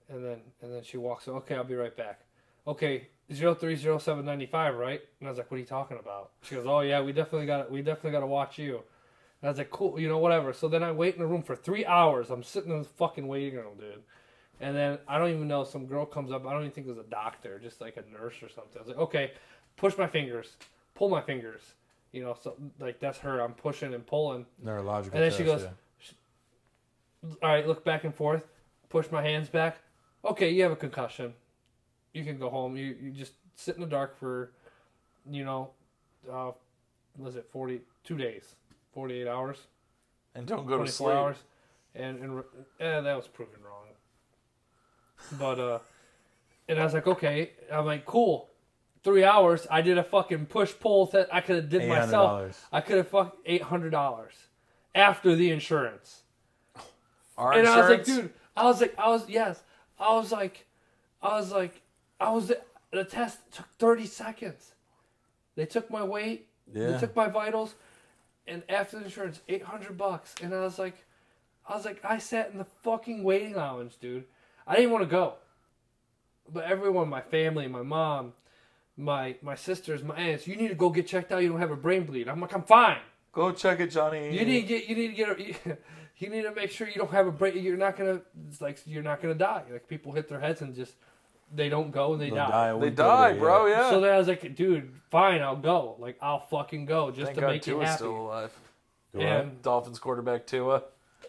And then she walks in, okay, I'll be right back. Okay, 03/07/95, right? And I was like, what are you talking about? She goes, oh yeah, we definitely got to watch you. And I was like, cool, whatever. So then I wait in the room for 3 hours. I'm sitting in the fucking waiting room, dude. And then I don't even know, some girl comes up. I don't even think it was a doctor, just like a nurse or something. I was like, okay, push my fingers, pull my fingers. So like that's her. I'm pushing and pulling. Neurological. And then she goes, all right, look back and forth, push my hands back. Okay, you have a concussion. You can go home. You just sit in the dark for, was it 42 days, 48 hours, and don't go to 24 sleep. hours, and that was proven wrong. But and I was like, okay. I'm like, cool. 3 hours. I did a fucking push pull that I could have did myself. I could have fucked $800 after the insurance. Our and insurance? I was like, dude. The test took 30 seconds. They took my weight. Yeah. They took my vitals, and after the insurance, $800. And I was like, I sat in the fucking waiting lounge, dude. I didn't want to go, but everyone, my family, my mom, my sisters, my aunts, you need to go get checked out. You don't have a brain bleed. I'm like, I'm fine. Go check it, Johnny. You need to make sure you don't have a brain. You're not gonna die. Like people hit their heads and just they don't go and they die. They die, bro. Yeah. So then I was like, dude, fine, I'll go. Like I'll fucking go just Thank to God make you Tua's happy. still alive. And Dolphins quarterback Tua.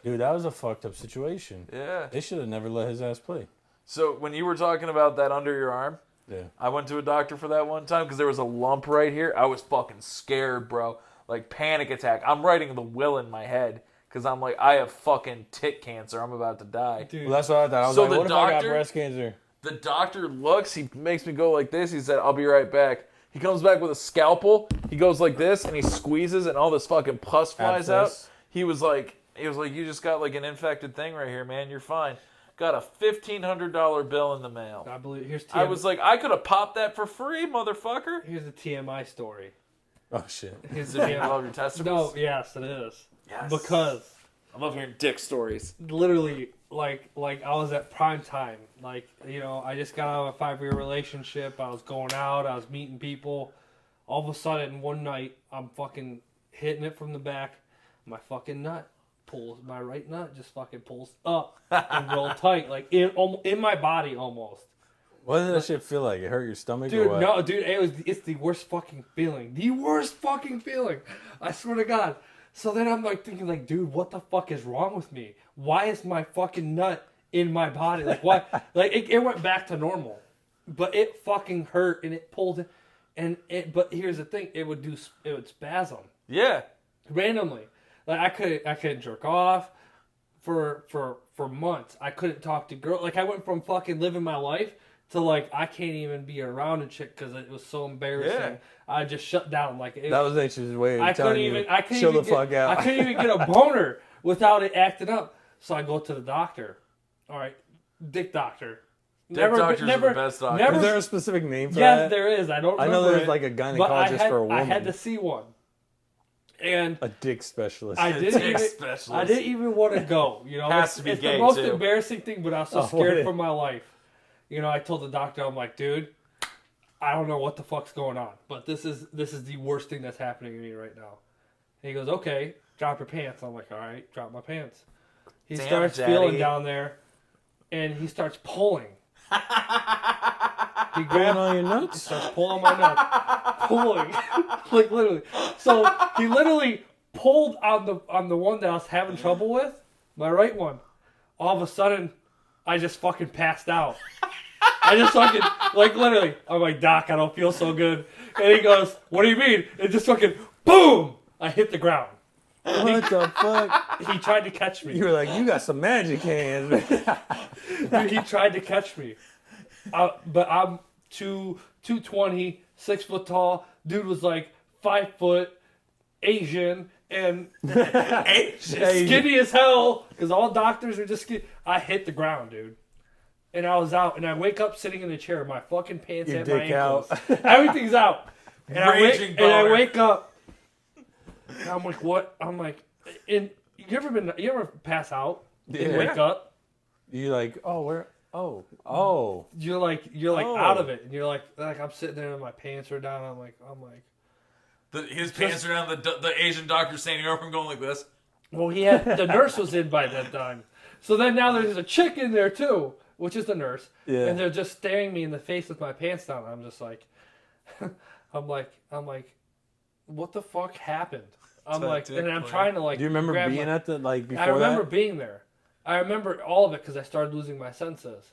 Dude, that was a fucked up situation. Yeah. They should have never let his ass play. So when you were talking about that under your arm, Yeah. I went to a doctor for that one time because there was a lump right here. I was fucking scared, bro. Like panic attack. I'm writing the will in my head because I'm like, I have fucking tit cancer. I'm about to die. dude, Well, that's what I thought. I was So like, the what if I got doctor- breast cancer? The doctor looks. He makes me go like this. He said, I'll be right back. He comes back with a scalpel. He goes like this and he squeezes and all this fucking pus flies Abscess. out. He was like, you just got like an infected thing right here, man. You're fine. Got a $1,500 bill in the mail. I believe here's I was like, I could have popped that for free, motherfucker. here's a TMI story. Oh, shit. Here's Is the it love your testicles? No, yes, it is. Yes. Because I love hearing dick stories. literally, like I was at prime time. Like, I just got out of a 5-year relationship. I was going out. I was meeting people. All of a sudden, one night, I'm fucking hitting it from the back. My fucking nut pulls. My right nut just fucking pulls up and real tight, like in my body almost. What did that shit feel like? It hurt your stomach Dude, or what? no, dude, it's the worst fucking feeling. The worst fucking feeling. I swear to God. So then I'm like thinking like, dude, what the fuck is wrong with me? Why is my fucking nut in my body? Like why? Like it went back to normal, but it fucking hurt and it pulled it. But here's the thing, it would spasm Yeah. randomly. Like I couldn't jerk off for months. I couldn't talk to girls. Like I went from fucking living my life to like I can't even be around a chick because it was so embarrassing. Yeah. I just shut down. Like That was nature's way of I telling couldn't you, even. I couldn't chill even the fuck out. I couldn't even get a boner without it acting up. So I go to the doctor. All right, dick doctor. Doctor's the best doctor. Is Never. there a specific name for Yes, that? there is. I don't. I know remember there's it, like a but gynecologist for a woman. I had to see one, and A dick specialist. I didn't dick even. specialist. I didn't even want to go. Has to be it's gay, the most too. embarrassing thing, but I was so Oh, scared what? for my life. I told the doctor, I'm like, dude, I don't know what the fuck's going on, but this is the worst thing that's happening to me right now. And he goes, okay, drop your pants. I'm like, all right, drop my pants. He Damn, starts Daddy. feeling down there, and he starts pulling. He Going grabs, on your he nuts? starts pulling on my nuts, pulling, like literally. So he literally pulled on the one that I was having trouble with, my right one. All of a sudden, I just fucking passed out. I just fucking, like literally, I'm like, Doc, I don't feel so good. And he goes, what do you mean? It just fucking, boom! I hit the ground. What the fuck? He tried to catch me. You were like, you got some magic hands, man. Dude, he tried to catch me. But I'm 220, 6 foot tall. Dude was like 5 foot, Asian, and Hey, skinny as hell because all doctors are just skinny. I hit the ground, dude. And I was out, and I wake up sitting in the chair, my fucking pants Your at my dick ankles. out. Everything's out. And I Raging wake boner. up, and I'm like, what? I'm like, and you ever pass out and Yeah. wake up? You like, oh, where? Oh. You're like Oh. out of it, and you're like I'm sitting there, and my pants are down. I'm like, His pants are down. The Asian doctor standing over him, going like this. well, the nurse was in by that time. So then now there's a chick in there too, which is the nurse, Yeah. and they're just staring me in the face with my pants down. I'm just like, I'm like, what the fuck happened? I'm like, and I'm trying to like. Do you remember grab being my- at the before I remember that? being there. I remember all of it because I started losing my senses.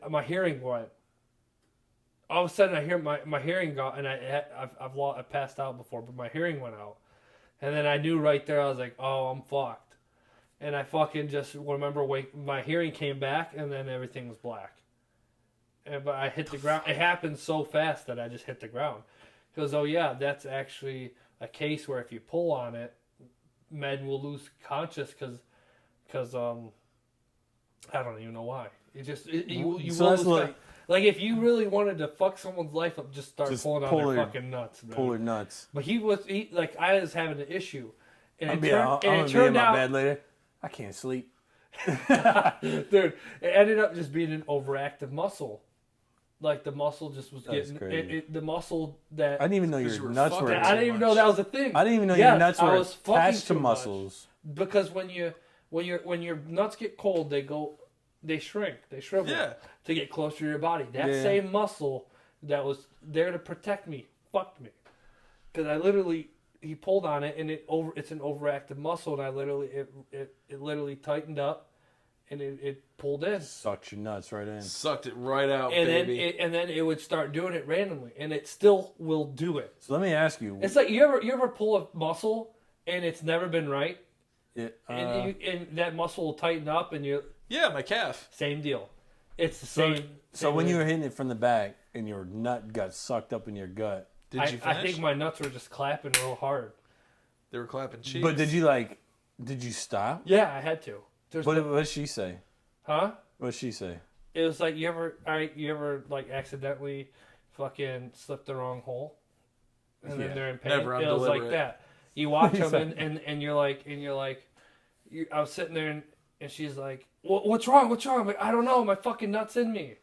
My hearing went. All of a sudden, I hear my hearing go, and I've passed out before, but my hearing went out, and then I knew right there. I was like, oh, I'm fucked. And I fucking just remember my hearing came back, and then everything was black. But I hit the ground. It happened so fast that I just hit the ground. He goes, oh yeah, that's actually a case where if you pull on it, men will lose conscious because I don't even know why. It just you So will that's lose like- like if you really wanted to fuck someone's life up, just start Just pulling on pull their her- fucking nuts. Man. Pull her nuts. But I was having an issue, and I'm it gonna turned be in my out, bed later. I can't sleep. dude, it ended up just being an overactive muscle. Like the muscle just was That's getting crazy. the muscle that I didn't even know 'Cause you your were nuts fucking- were. I didn't even know that was a thing. I didn't even know Yes, your nuts I were was fucking attached to too much. muscles. Because when your nuts get cold, they shrink, they shrivel Yeah. to get closer to your body. That Yeah. same muscle that was there to protect me fucked me, because he pulled on it and it's an overactive muscle, and it literally tightened up and it pulled in. Sucked your nuts right in. Sucked it right out, And baby. then it would start doing it randomly, and it still will do it. So let me ask you. It's like you ever pull a muscle and it's never been right, It, and that muscle will tighten up, and you Yeah, my calf. same deal. It's the so, same. so when you were hitting it from the back and your nut got sucked up in your gut, Did you finish? I think my nuts were just clapping real hard. They were clapping cheeks. but did you stop? Yeah, I had to. What did she say? Huh? What did she say? It was like you ever like accidentally fucking slipped the wrong hole, and then Yeah. they're in pain. Never It was like undeliberate. that. You watch them and you're like I was sitting there and she's like, what's wrong? I'm like, I don't know. My fucking nuts in me.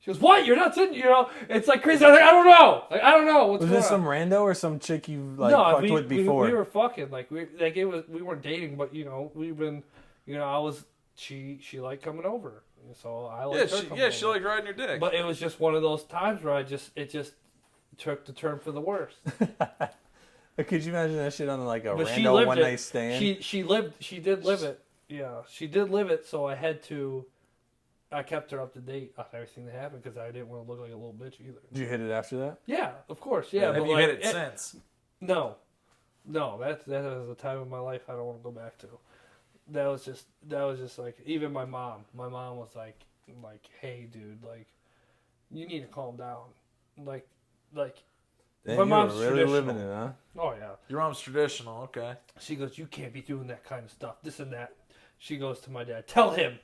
She goes, what? Your nuts in you? You know? It's like crazy. I was like, I don't know. Like I don't know what's Was going this on. some rando or some chick you like No, fucked with before? We were fucking we weren't dating, but we've been she liked coming over, so I liked her coming she over. liked riding your dick. But it was just one of those times where it just took the turn for the worse. Could you imagine that shit on like a But she rando lived one it. night stand? She did live it. Yeah, she did live it. So I kept her up to date on everything that happened because I didn't want to look like a little bitch either. Did you hit it after that? Yeah, of course. Yeah, Have but you like, hit it since? No, that is a time in my life I don't want to go back to. That was just like, even my mom was like, hey dude, like you need to calm down, like Damn, my you mom's were really living traditional. it, huh? Oh yeah. Your mom's traditional, okay. She goes, you can't be doing that kind of stuff, this and that. She goes to my dad, tell him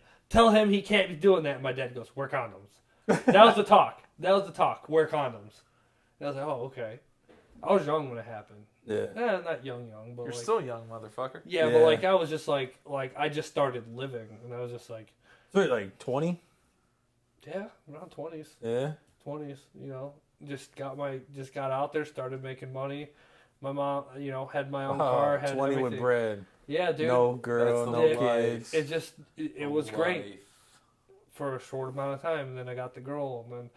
he can't be doing that. And my dad goes, wear condoms. That was the talk. Wear condoms. And I was like, oh, okay. I was young when it happened. Yeah. Not young, but You're like, still young, motherfucker. yeah, Yeah. but like I was just like I just started living, and I was just like, So you're like 20? yeah, around 20s, Yeah. just got out there, started making money. My mom, had my own Oh, car, had 20 everything. with bread. Yeah, dude. No girl, That's the no life. kids. It was great for a short amount of time, and then I got the girl, and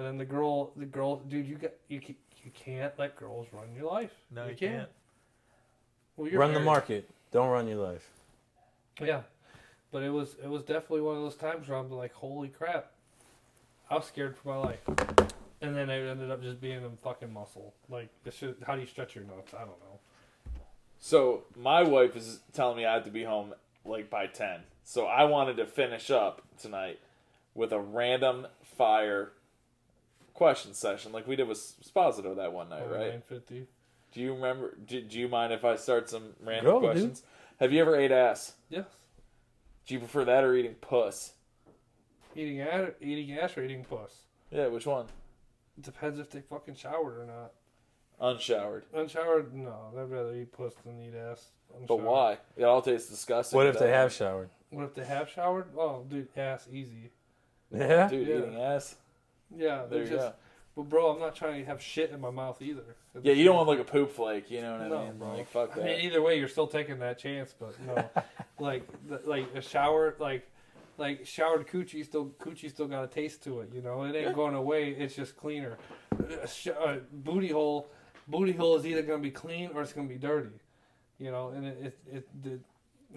then the girl, dude, you can't let girls run your life. No, you can't. Well, you're Run the married. market. Don't run your life. Yeah, but it was definitely one of those times where I'm like, holy crap, I was scared for my life, and then it ended up just being a fucking muscle. Like, how do you stretch your nuts? I don't know. So my wife is telling me I have to be home like by 10. So I wanted to finish up tonight with a random fire question session like we did with Sposito that one night, right? 9:50. Do you remember? Do you mind if I start some random Go, questions? Have you ever ate ass? Yes. Do you prefer that or eating puss? Eating ass or eating puss? Yeah, which one? It depends if they fucking showered or not. Unshowered. Unshowered? No, I'd rather eat puss than eat ass. But why? It all tastes disgusting. What if they have showered? What if they have showered? Oh, dude, ass easy. Yeah. Dude, Yeah. eating ass? Yeah, There you go. But bro, I'm not trying to have shit in my mouth either. Yeah, you don't want like a poop flake, you know what I No, mean? bro. Like, fuck that. I mean, either way, you're still taking that chance. But no, like a shower, like showered coochie still got a taste to it. You know, it ain't going away. It's just cleaner. Booty hole is either gonna be clean or it's gonna be dirty. You know, and it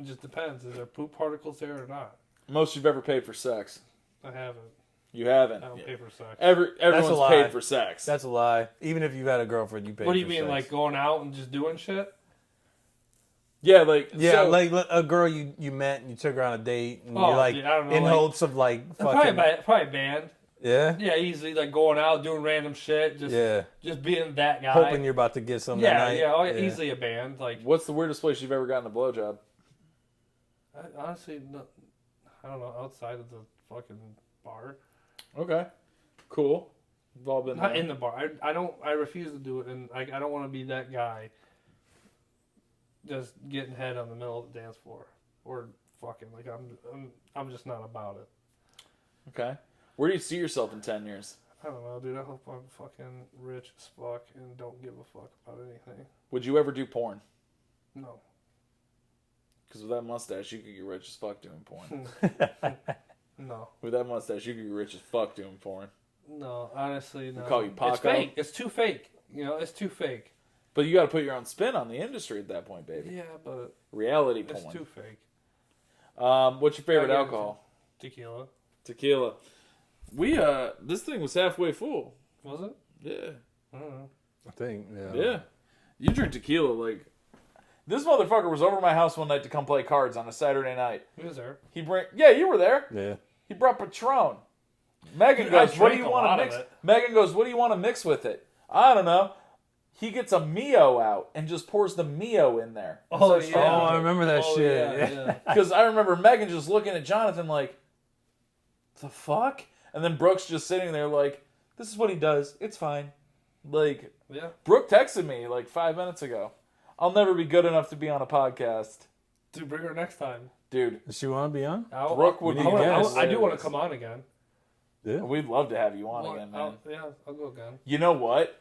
just depends. Is there poop particles there or not? Most you've ever paid for sex? I haven't. You haven't. I don't pay for sex. Everyone's lie. paid for sex. That's a lie. Even if you've had a girlfriend, you pay. What do you for mean, sex. like going out and just doing shit? Yeah, like Yeah, so- like a girl you met and you took her on a date and Oh, you're like yeah, I don't know, in like- hopes of like fucking Probably band. yeah Yeah, easily like going out doing random shit, just being that guy. hoping you're about to get some that night. Oh, yeah, easily a band. Like what's the weirdest place you've ever gotten a blowjob? honestly, no, I don't know. Outside of the fucking bar, Okay, cool. We've all been not there. in the bar. I refuse to do it, and I don't want to be that guy. Just getting head on the middle of the dance floor or fucking like I'm just not about it. Okay, where do you see yourself in 10 years? I don't know, dude. I hope I'm fucking rich as fuck and don't give a fuck about anything. Would you ever do porn? No. Because with that mustache, you could get rich as fuck doing porn. No. With that mustache, you could get rich as fuck doing porn. No, honestly, no. We'll call you Paco. It's fake. It's too fake. You know, it's too fake. But you got to put your own spin on the industry at that point, baby. Yeah, but Reality it's porn. too fake. What's your favorite I get it. alcohol? Tequila. Tequila. This thing was halfway full. Was it? Yeah. I don't know. I think Yeah. You drink tequila like... This motherfucker was over my house one night to come play cards on a Saturday night. He was there. Yeah, you were there. Yeah. He brought Patron. Megan Dude, I goes, what do drank you a want lot to of mix? it. Megan goes, what do you want to mix with it? I don't know. He gets a Mio out and just pours the Mio in there. And Oh, starts yeah. drinking Oh, I it. remember that Oh, shit. yeah. Because I remember Megan just looking at Johnathan like, the fuck? And then Brooke's just sitting there like, this is what he does. It's fine. Like, Yeah. Brooke texted me like 5 minutes ago. I'll never be good enough to be on a podcast. Dude, bring her next time. Dude, Does she want to be on? Brooke would We be need guests. I do want to come on again. Yeah. We'd love to have you on Well, again, man. I'll go again. You know what?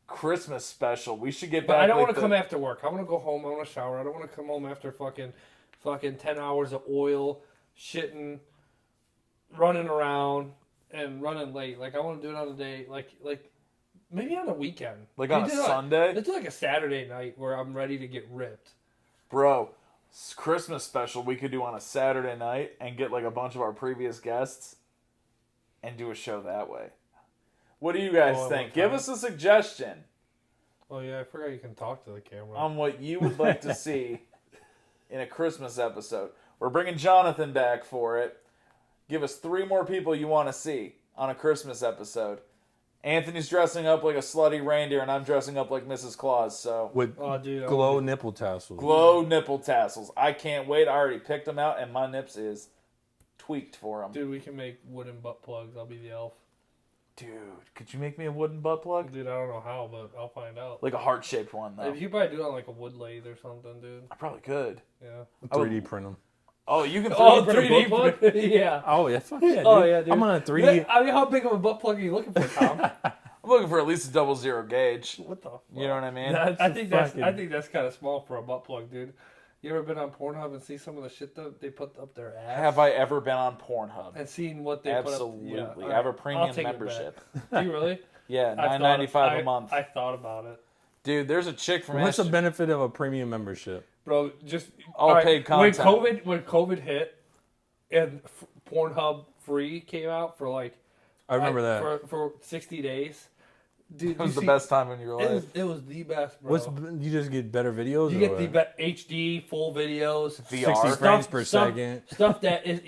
Christmas special. We should get But back. I don't like want to the- come after work. I want to go home. I want to shower. I don't want to come home after fucking 10 hours of oil, shitting, running around, and running late. Like, I want to do it on a day, like maybe on a weekend. Like on a Sunday? Let's do like a Saturday night where I'm ready to get ripped. Bro, Christmas special we could do on a Saturday night and get like a bunch of our previous guests and do a show that way. What do you guys Oh, at think? one Give time? us a suggestion Oh, yeah, I forgot you can talk to the camera. on what you would like to see in a Christmas episode. We're bringing Johnathan back for it. Give us 3 more people you want to see on a Christmas episode. Anthony's dressing up like a slutty reindeer, and I'm dressing up like Mrs. Claus, so... With Oh, dude, glow nipple tassels. Glow nipple tassels. I can't wait. I already picked them out, and my nips is tweaked for them. Dude, we can make wooden butt plugs. I'll be the elf. Dude, could you make me a wooden butt plug? Dude, I don't know how, but I'll find out. Like a heart-shaped one, though. If you probably do it on like a wood lathe or something, dude. I probably could. Yeah. 3D print them. Oh, you can 3D Oh, print a 3D butt plug? yeah. Oh yeah, fuck yeah, dude. Oh, yeah, dude. I'm on a 3D. Yeah, I mean, how big of a butt plug are you looking for, Tom? I'm looking for at least a 00 gauge. What the fuck? You know what I mean? That's I think fucking- that's kind of small for a butt plug, dude. You ever been on Pornhub and see some of the shit that they put up their ass? Have I ever been on Pornhub? And seen what they Absolutely. put up? Yeah, I have a I'll premium take it membership. back. Do you really? Yeah, I've $9.95 thought- a month. I thought about it. Dude, there's a chick from What's the Ashton. benefit of a premium membership? Bro, just All paid content. When COVID hit and Pornhub free came out for like I remember that. for 60 days. Dude, It was you the best time in your It life. was the best, bro. What's you just get better videos? you or get what? the HD full videos, VR. 60 frames per second. stuff that is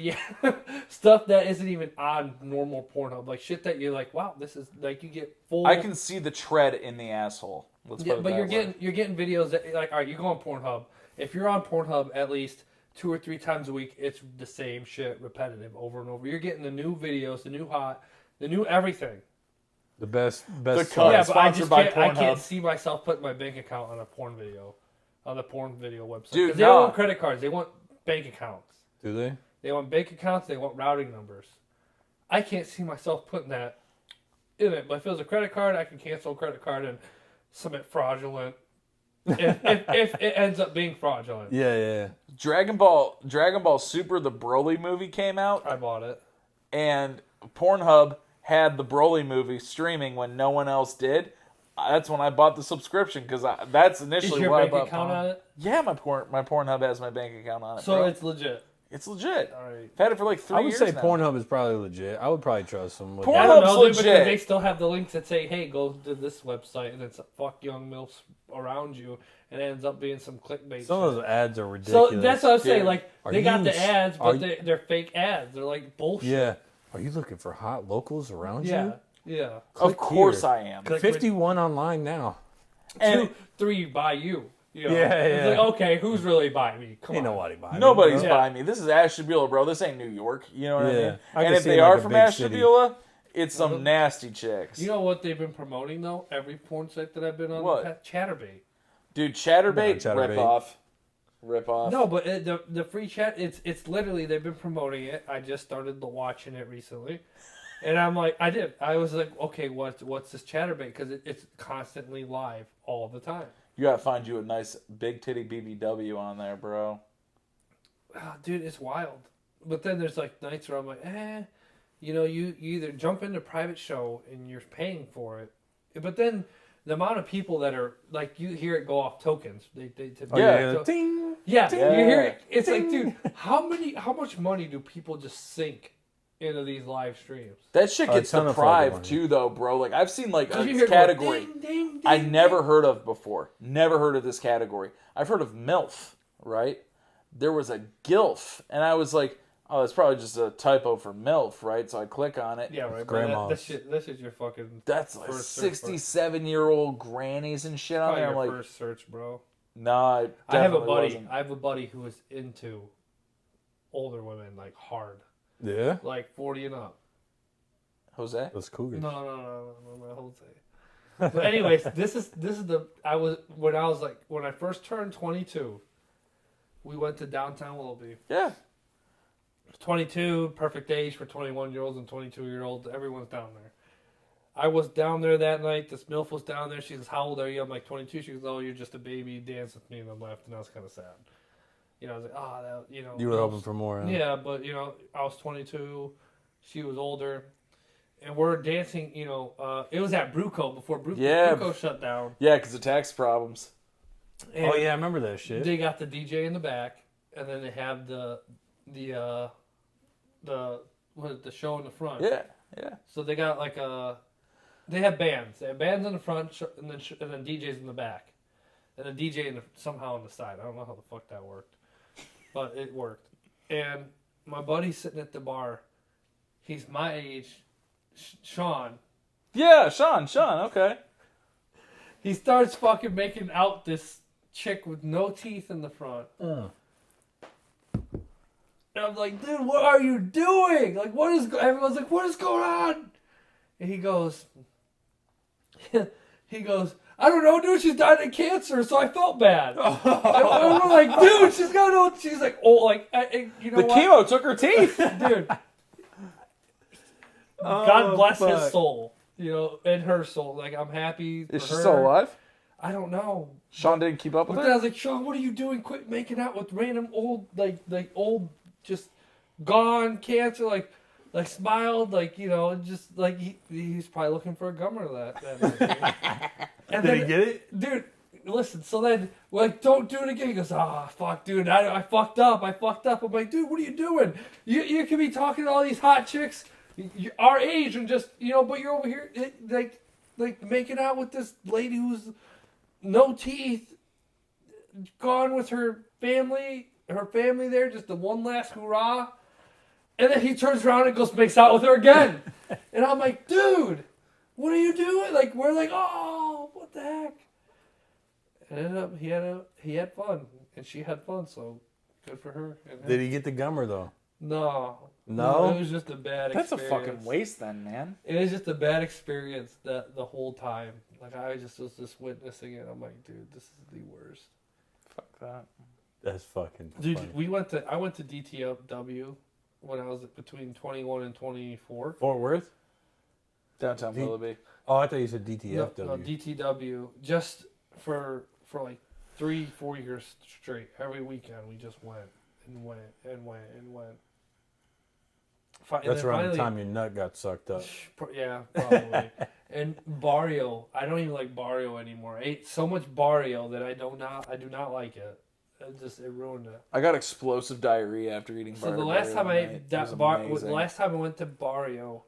stuff that isn't even on normal Pornhub, like shit that you're like, wow, this is like you get full. I can see the tread in the asshole. Let's Yeah, put it but that way. you're getting videos that like, all right, you go on Pornhub. If you're on Pornhub at least 2 or 3 times a week, it's the same shit, repetitive over and over. You're getting the new videos, the new hot, the new everything. The best. cut. Yeah, but I Sponsored just by can't, I Pornhub. can't see myself putting my bank account on a porn video, on the porn video website. Dude, Because they don't want credit cards. They want bank accounts. Do they? They want bank accounts. They want routing numbers. I can't see myself putting that in it. But if it was a credit card, I can cancel a credit card and submit fraudulent. if it ends up being fraudulent, Yeah. Dragon Ball Super, the Broly movie came out, I bought it. and Pornhub had the Broly movie streaming when no one else did. That's when I bought the subscription because that's Is initially your why I bank bought account on it? Yeah, my Pornhub has my bank account on it. So bro. it's legit. It's legit. All right. I've had it for like 3 I would years say now. Pornhub is probably legit. I would probably trust them. With Pornhub- I don't know, Pornhub's because legit. they still have the links that say, "Hey, go to this website," and it's fuck young milfs around you, and it ends up being some clickbait. Some shit. of those ads are ridiculous. So that's what I'm saying. Dude, Like are they got you- the ads, are but you- they're fake ads. They're like bullshit. Yeah. Are you looking for hot locals around Yeah. you? Yeah. Of Click course here. I am. Click 51 online now. And 2, 3 by you. You know? Yeah, It's yeah. like, okay, who's really buying me? Come Ain't on. nobody buying it, nobody's bro. Yeah. buying me. This is Ashtabula, bro. This ain't New York. You know what I Yeah. mean? I And can if see they it like are a from big city. Ashtabula, it's some nasty chicks. You know what they've been promoting though? Every porn site that I've been on, What? Chatterbait. Dude, Chatterbait, No, Chatterbait. rip off. No, but the free chat, it's literally they've been promoting it. I just started watching it recently, and I'm like, I was like, okay, what's this Chatterbait? Because it's constantly live all the time. You gotta find you a nice big titty BBW on there, bro. Oh, dude, it's wild. But then there's like nights where I'm like, you either jump into private show and you're paying for it, but then the amount of people that are like, you hear it go off tokens. They Oh, Yeah. yeah. Ding. Yeah, Yeah. you hear it. It's like, dude, how much money do people just sink into these live streams? That shit A gets ton of deprived fucking too, though, bro. Like I've seen like You a hear it go, category ding, ding, ding, I ding. never heard of before. Never heard of this category. I've heard of MILF, right? There was a GILF, and I was like, oh, that's probably just a typo for MILF, right? So I click on it. Yeah, right. Grandmas. This is your fucking. That's like First search, 67-year-old grannies and shit on Probably there. your I'm like, first search, bro. nah, I have a definitely buddy. wasn't. I have a buddy who is into older women, like hard, Yeah. like 40 and up. Jose? Those cougars. No, Jose. But anyways, this is when I first turned 22. We went to downtown Willoughby. Yeah. 22, perfect age for 21-year-olds and 22-year-olds. Everyone's down there. I was down there that night. This MILF was down there. She says, "How old are you?" I'm like, 22. She goes, "Oh, you're just a baby. Dance with me." And I left, and I was kind of sad. You know, I was like, "Oh, that, you know." You were hoping for more. Huh? Yeah, but you know, I was 22. She was older, and we're dancing. You know, it was at Bruco before Yeah. Bruco shut down. Yeah, because of tax problems. And Oh yeah, I remember that shit. they got the DJ in the back, and then they have the show in the front. Yeah, yeah. So they got like they have bands. They have bands in the front, and then DJs in the back, and a DJ somehow on the side. I don't know how the fuck that worked, but it worked. And my buddy's sitting at the bar. He's my age, Sean. Yeah, Sean, okay. He starts fucking making out this chick with no teeth in the front. And I'm like, dude, what are you doing? Like, everyone's like, what is going on? And he goes, I don't know, dude, she's died of cancer, so I felt bad. And we're like, dude, she's like, oh, like, you know The what? chemo took her teeth. Dude. Oh, God bless his fuck. soul, you know, and her soul. Like, I'm happy for Is she her. still alive? I don't know. Sean didn't keep up But with then I it? was like, Sean, what are you doing? Quit making out with random old, like old, just gone cancer, like smiled, like, you know, just like he's probably looking for a gummer that night. And Did he get it? Dude, listen, so then we're like, don't do it again. He goes, fuck, dude, I fucked up. I'm like, dude, what are you doing? You can be talking to all these hot chicks our age and just, you know, but you're over here like making out with this lady who's no teeth, gone with her family there, just the one last hurrah. And then he turns around and makes out with her again. And I'm like, dude, what are you doing? Like, we're like, oh, what the heck? It ended up he had fun and she had fun, so good for her. And Did he get the gummer though? No. No? It was just a bad That's experience. a fucking waste then, man. It was just a bad experience that the whole time. Like I just was just witnessing it. I'm like, dude, this is the worst. Fuck that. That's fucking Dude, funny. I went to DTW when I was between 21 and 24. Fort Worth? Downtown Willoughby. Oh, I thought you said DTFW. No, DTW. Just for like 3-4 years straight. Every weekend we just went and went and went and went. That's around the time your nut got sucked up. Yeah, probably. And Barrio, I don't even like Barrio anymore. I ate so much Barrio that I do not like it. It ruined it. I got explosive diarrhea after eating So Barrio. the last time I ate that last time I went to Barrio,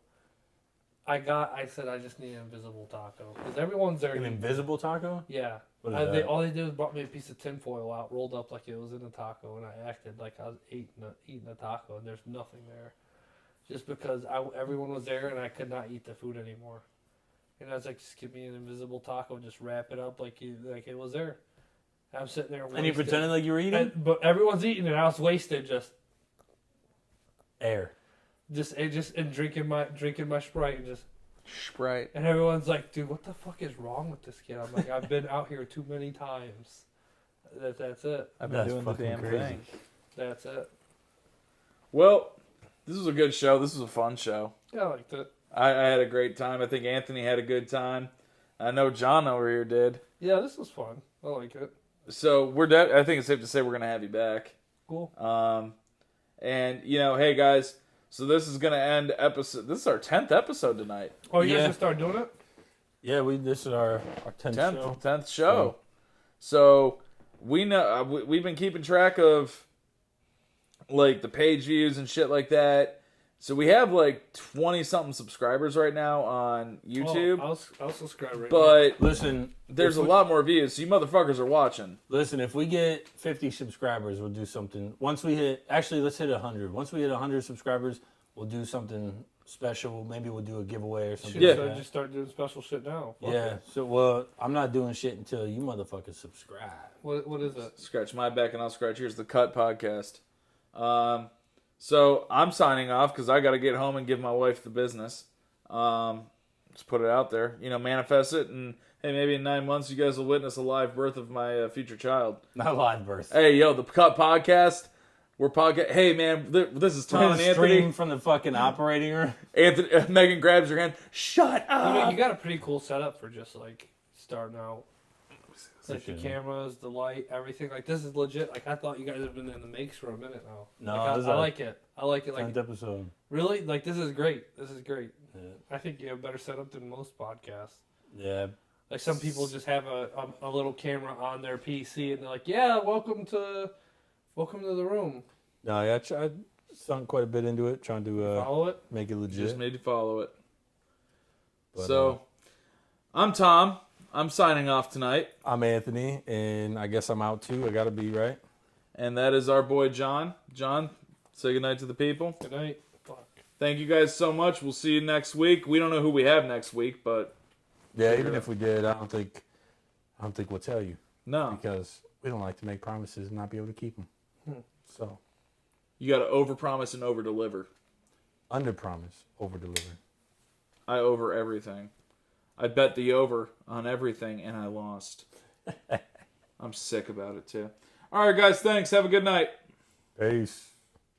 I said I just need an invisible taco because everyone's there. An invisible taco? Yeah. What is that? All they did was brought me a piece of tinfoil out, rolled up like it was in a taco, and I acted like I was eating a taco, and there's nothing there. Just because everyone was there and I could not eat the food anymore. And I was like, just give me an invisible taco and just wrap it up like it was there. And I'm sitting there wasted. And you pretended like you were eating? But everyone's eating and I was wasted just Air. and drinking my Sprite and just Sprite. and everyone's like, dude, what the fuck is wrong with this kid? I'm like, I've been out here too many times. That's it. I've been That's doing the fucking damn crazy. thing. That's it. Well, this was a good show. This was a fun show. Yeah, I liked it. I had a great time. I think Anthony had a good time. I know John over here did. Yeah, this was fun. I like it. So I think it's safe to say we're gonna have you back. Cool. And hey guys, so this is gonna end episode. This is our 10th episode tonight. Oh, you guys Yeah. just start doing it? Yeah, this is our 10th show. 10th show. So we know we've been keeping track of like the page views and shit like that. So we have like 20 something subscribers right now on YouTube. Oh, I'll subscribe right now. But Listen, there's a lot more views, so you motherfuckers are watching. Listen, if we get 50 subscribers, we'll do something. Let's hit 100. Once we hit 100 subscribers, we'll do something special. Maybe we'll do a giveaway or something. Yeah. like So that. just start doing special shit now. Fuck Yeah. it. So, I'm not doing shit until you motherfuckers subscribe. What is it? Scratch my back and I'll scratch yours. The Cut Podcast. So I'm signing off because I got to get home and give my wife the business. Just put it out there, manifest it, and hey, maybe in 9 months you guys will witness a live birth of my future child. Not live birth. Hey, yo, the Cut Podcast. We're podcast. Hey, man, this is Tom and Stream Anthony. from the fucking operating room. Megan grabs your hand. Shut up. You got a pretty cool setup for just like starting out. Like the cameras, the light, everything. Like this is legit. Like I thought you guys have been in the makes for a minute now. No, like, this is I our like it. I like it. Like 10th episode. really, like this is great. This is great. Yeah. I think you have a better setup than most podcasts. Yeah. Like some people just have a little camera on their PC and they're like, yeah, welcome to the room. No, yeah, I sunk quite a bit into it, trying to Follow it. make it legit. Just made you follow it. But, So, I'm Tom. I'm signing off tonight. I'm Anthony, and I guess I'm out too. I gotta be, right? And that is our boy John. John, say goodnight to the people. Good night. Fuck. Thank you guys so much. We'll see you next week. We don't know who we have next week, but Yeah, even if we did, I don't think we'll tell you no. because we don't like to make promises and not be able to keep them. So, You got to overpromise and overdeliver. under promise, over deliver. I over everything. I bet the over on everything, and I lost. I'm sick about it, too. All right, guys, thanks. Have a good night. Peace.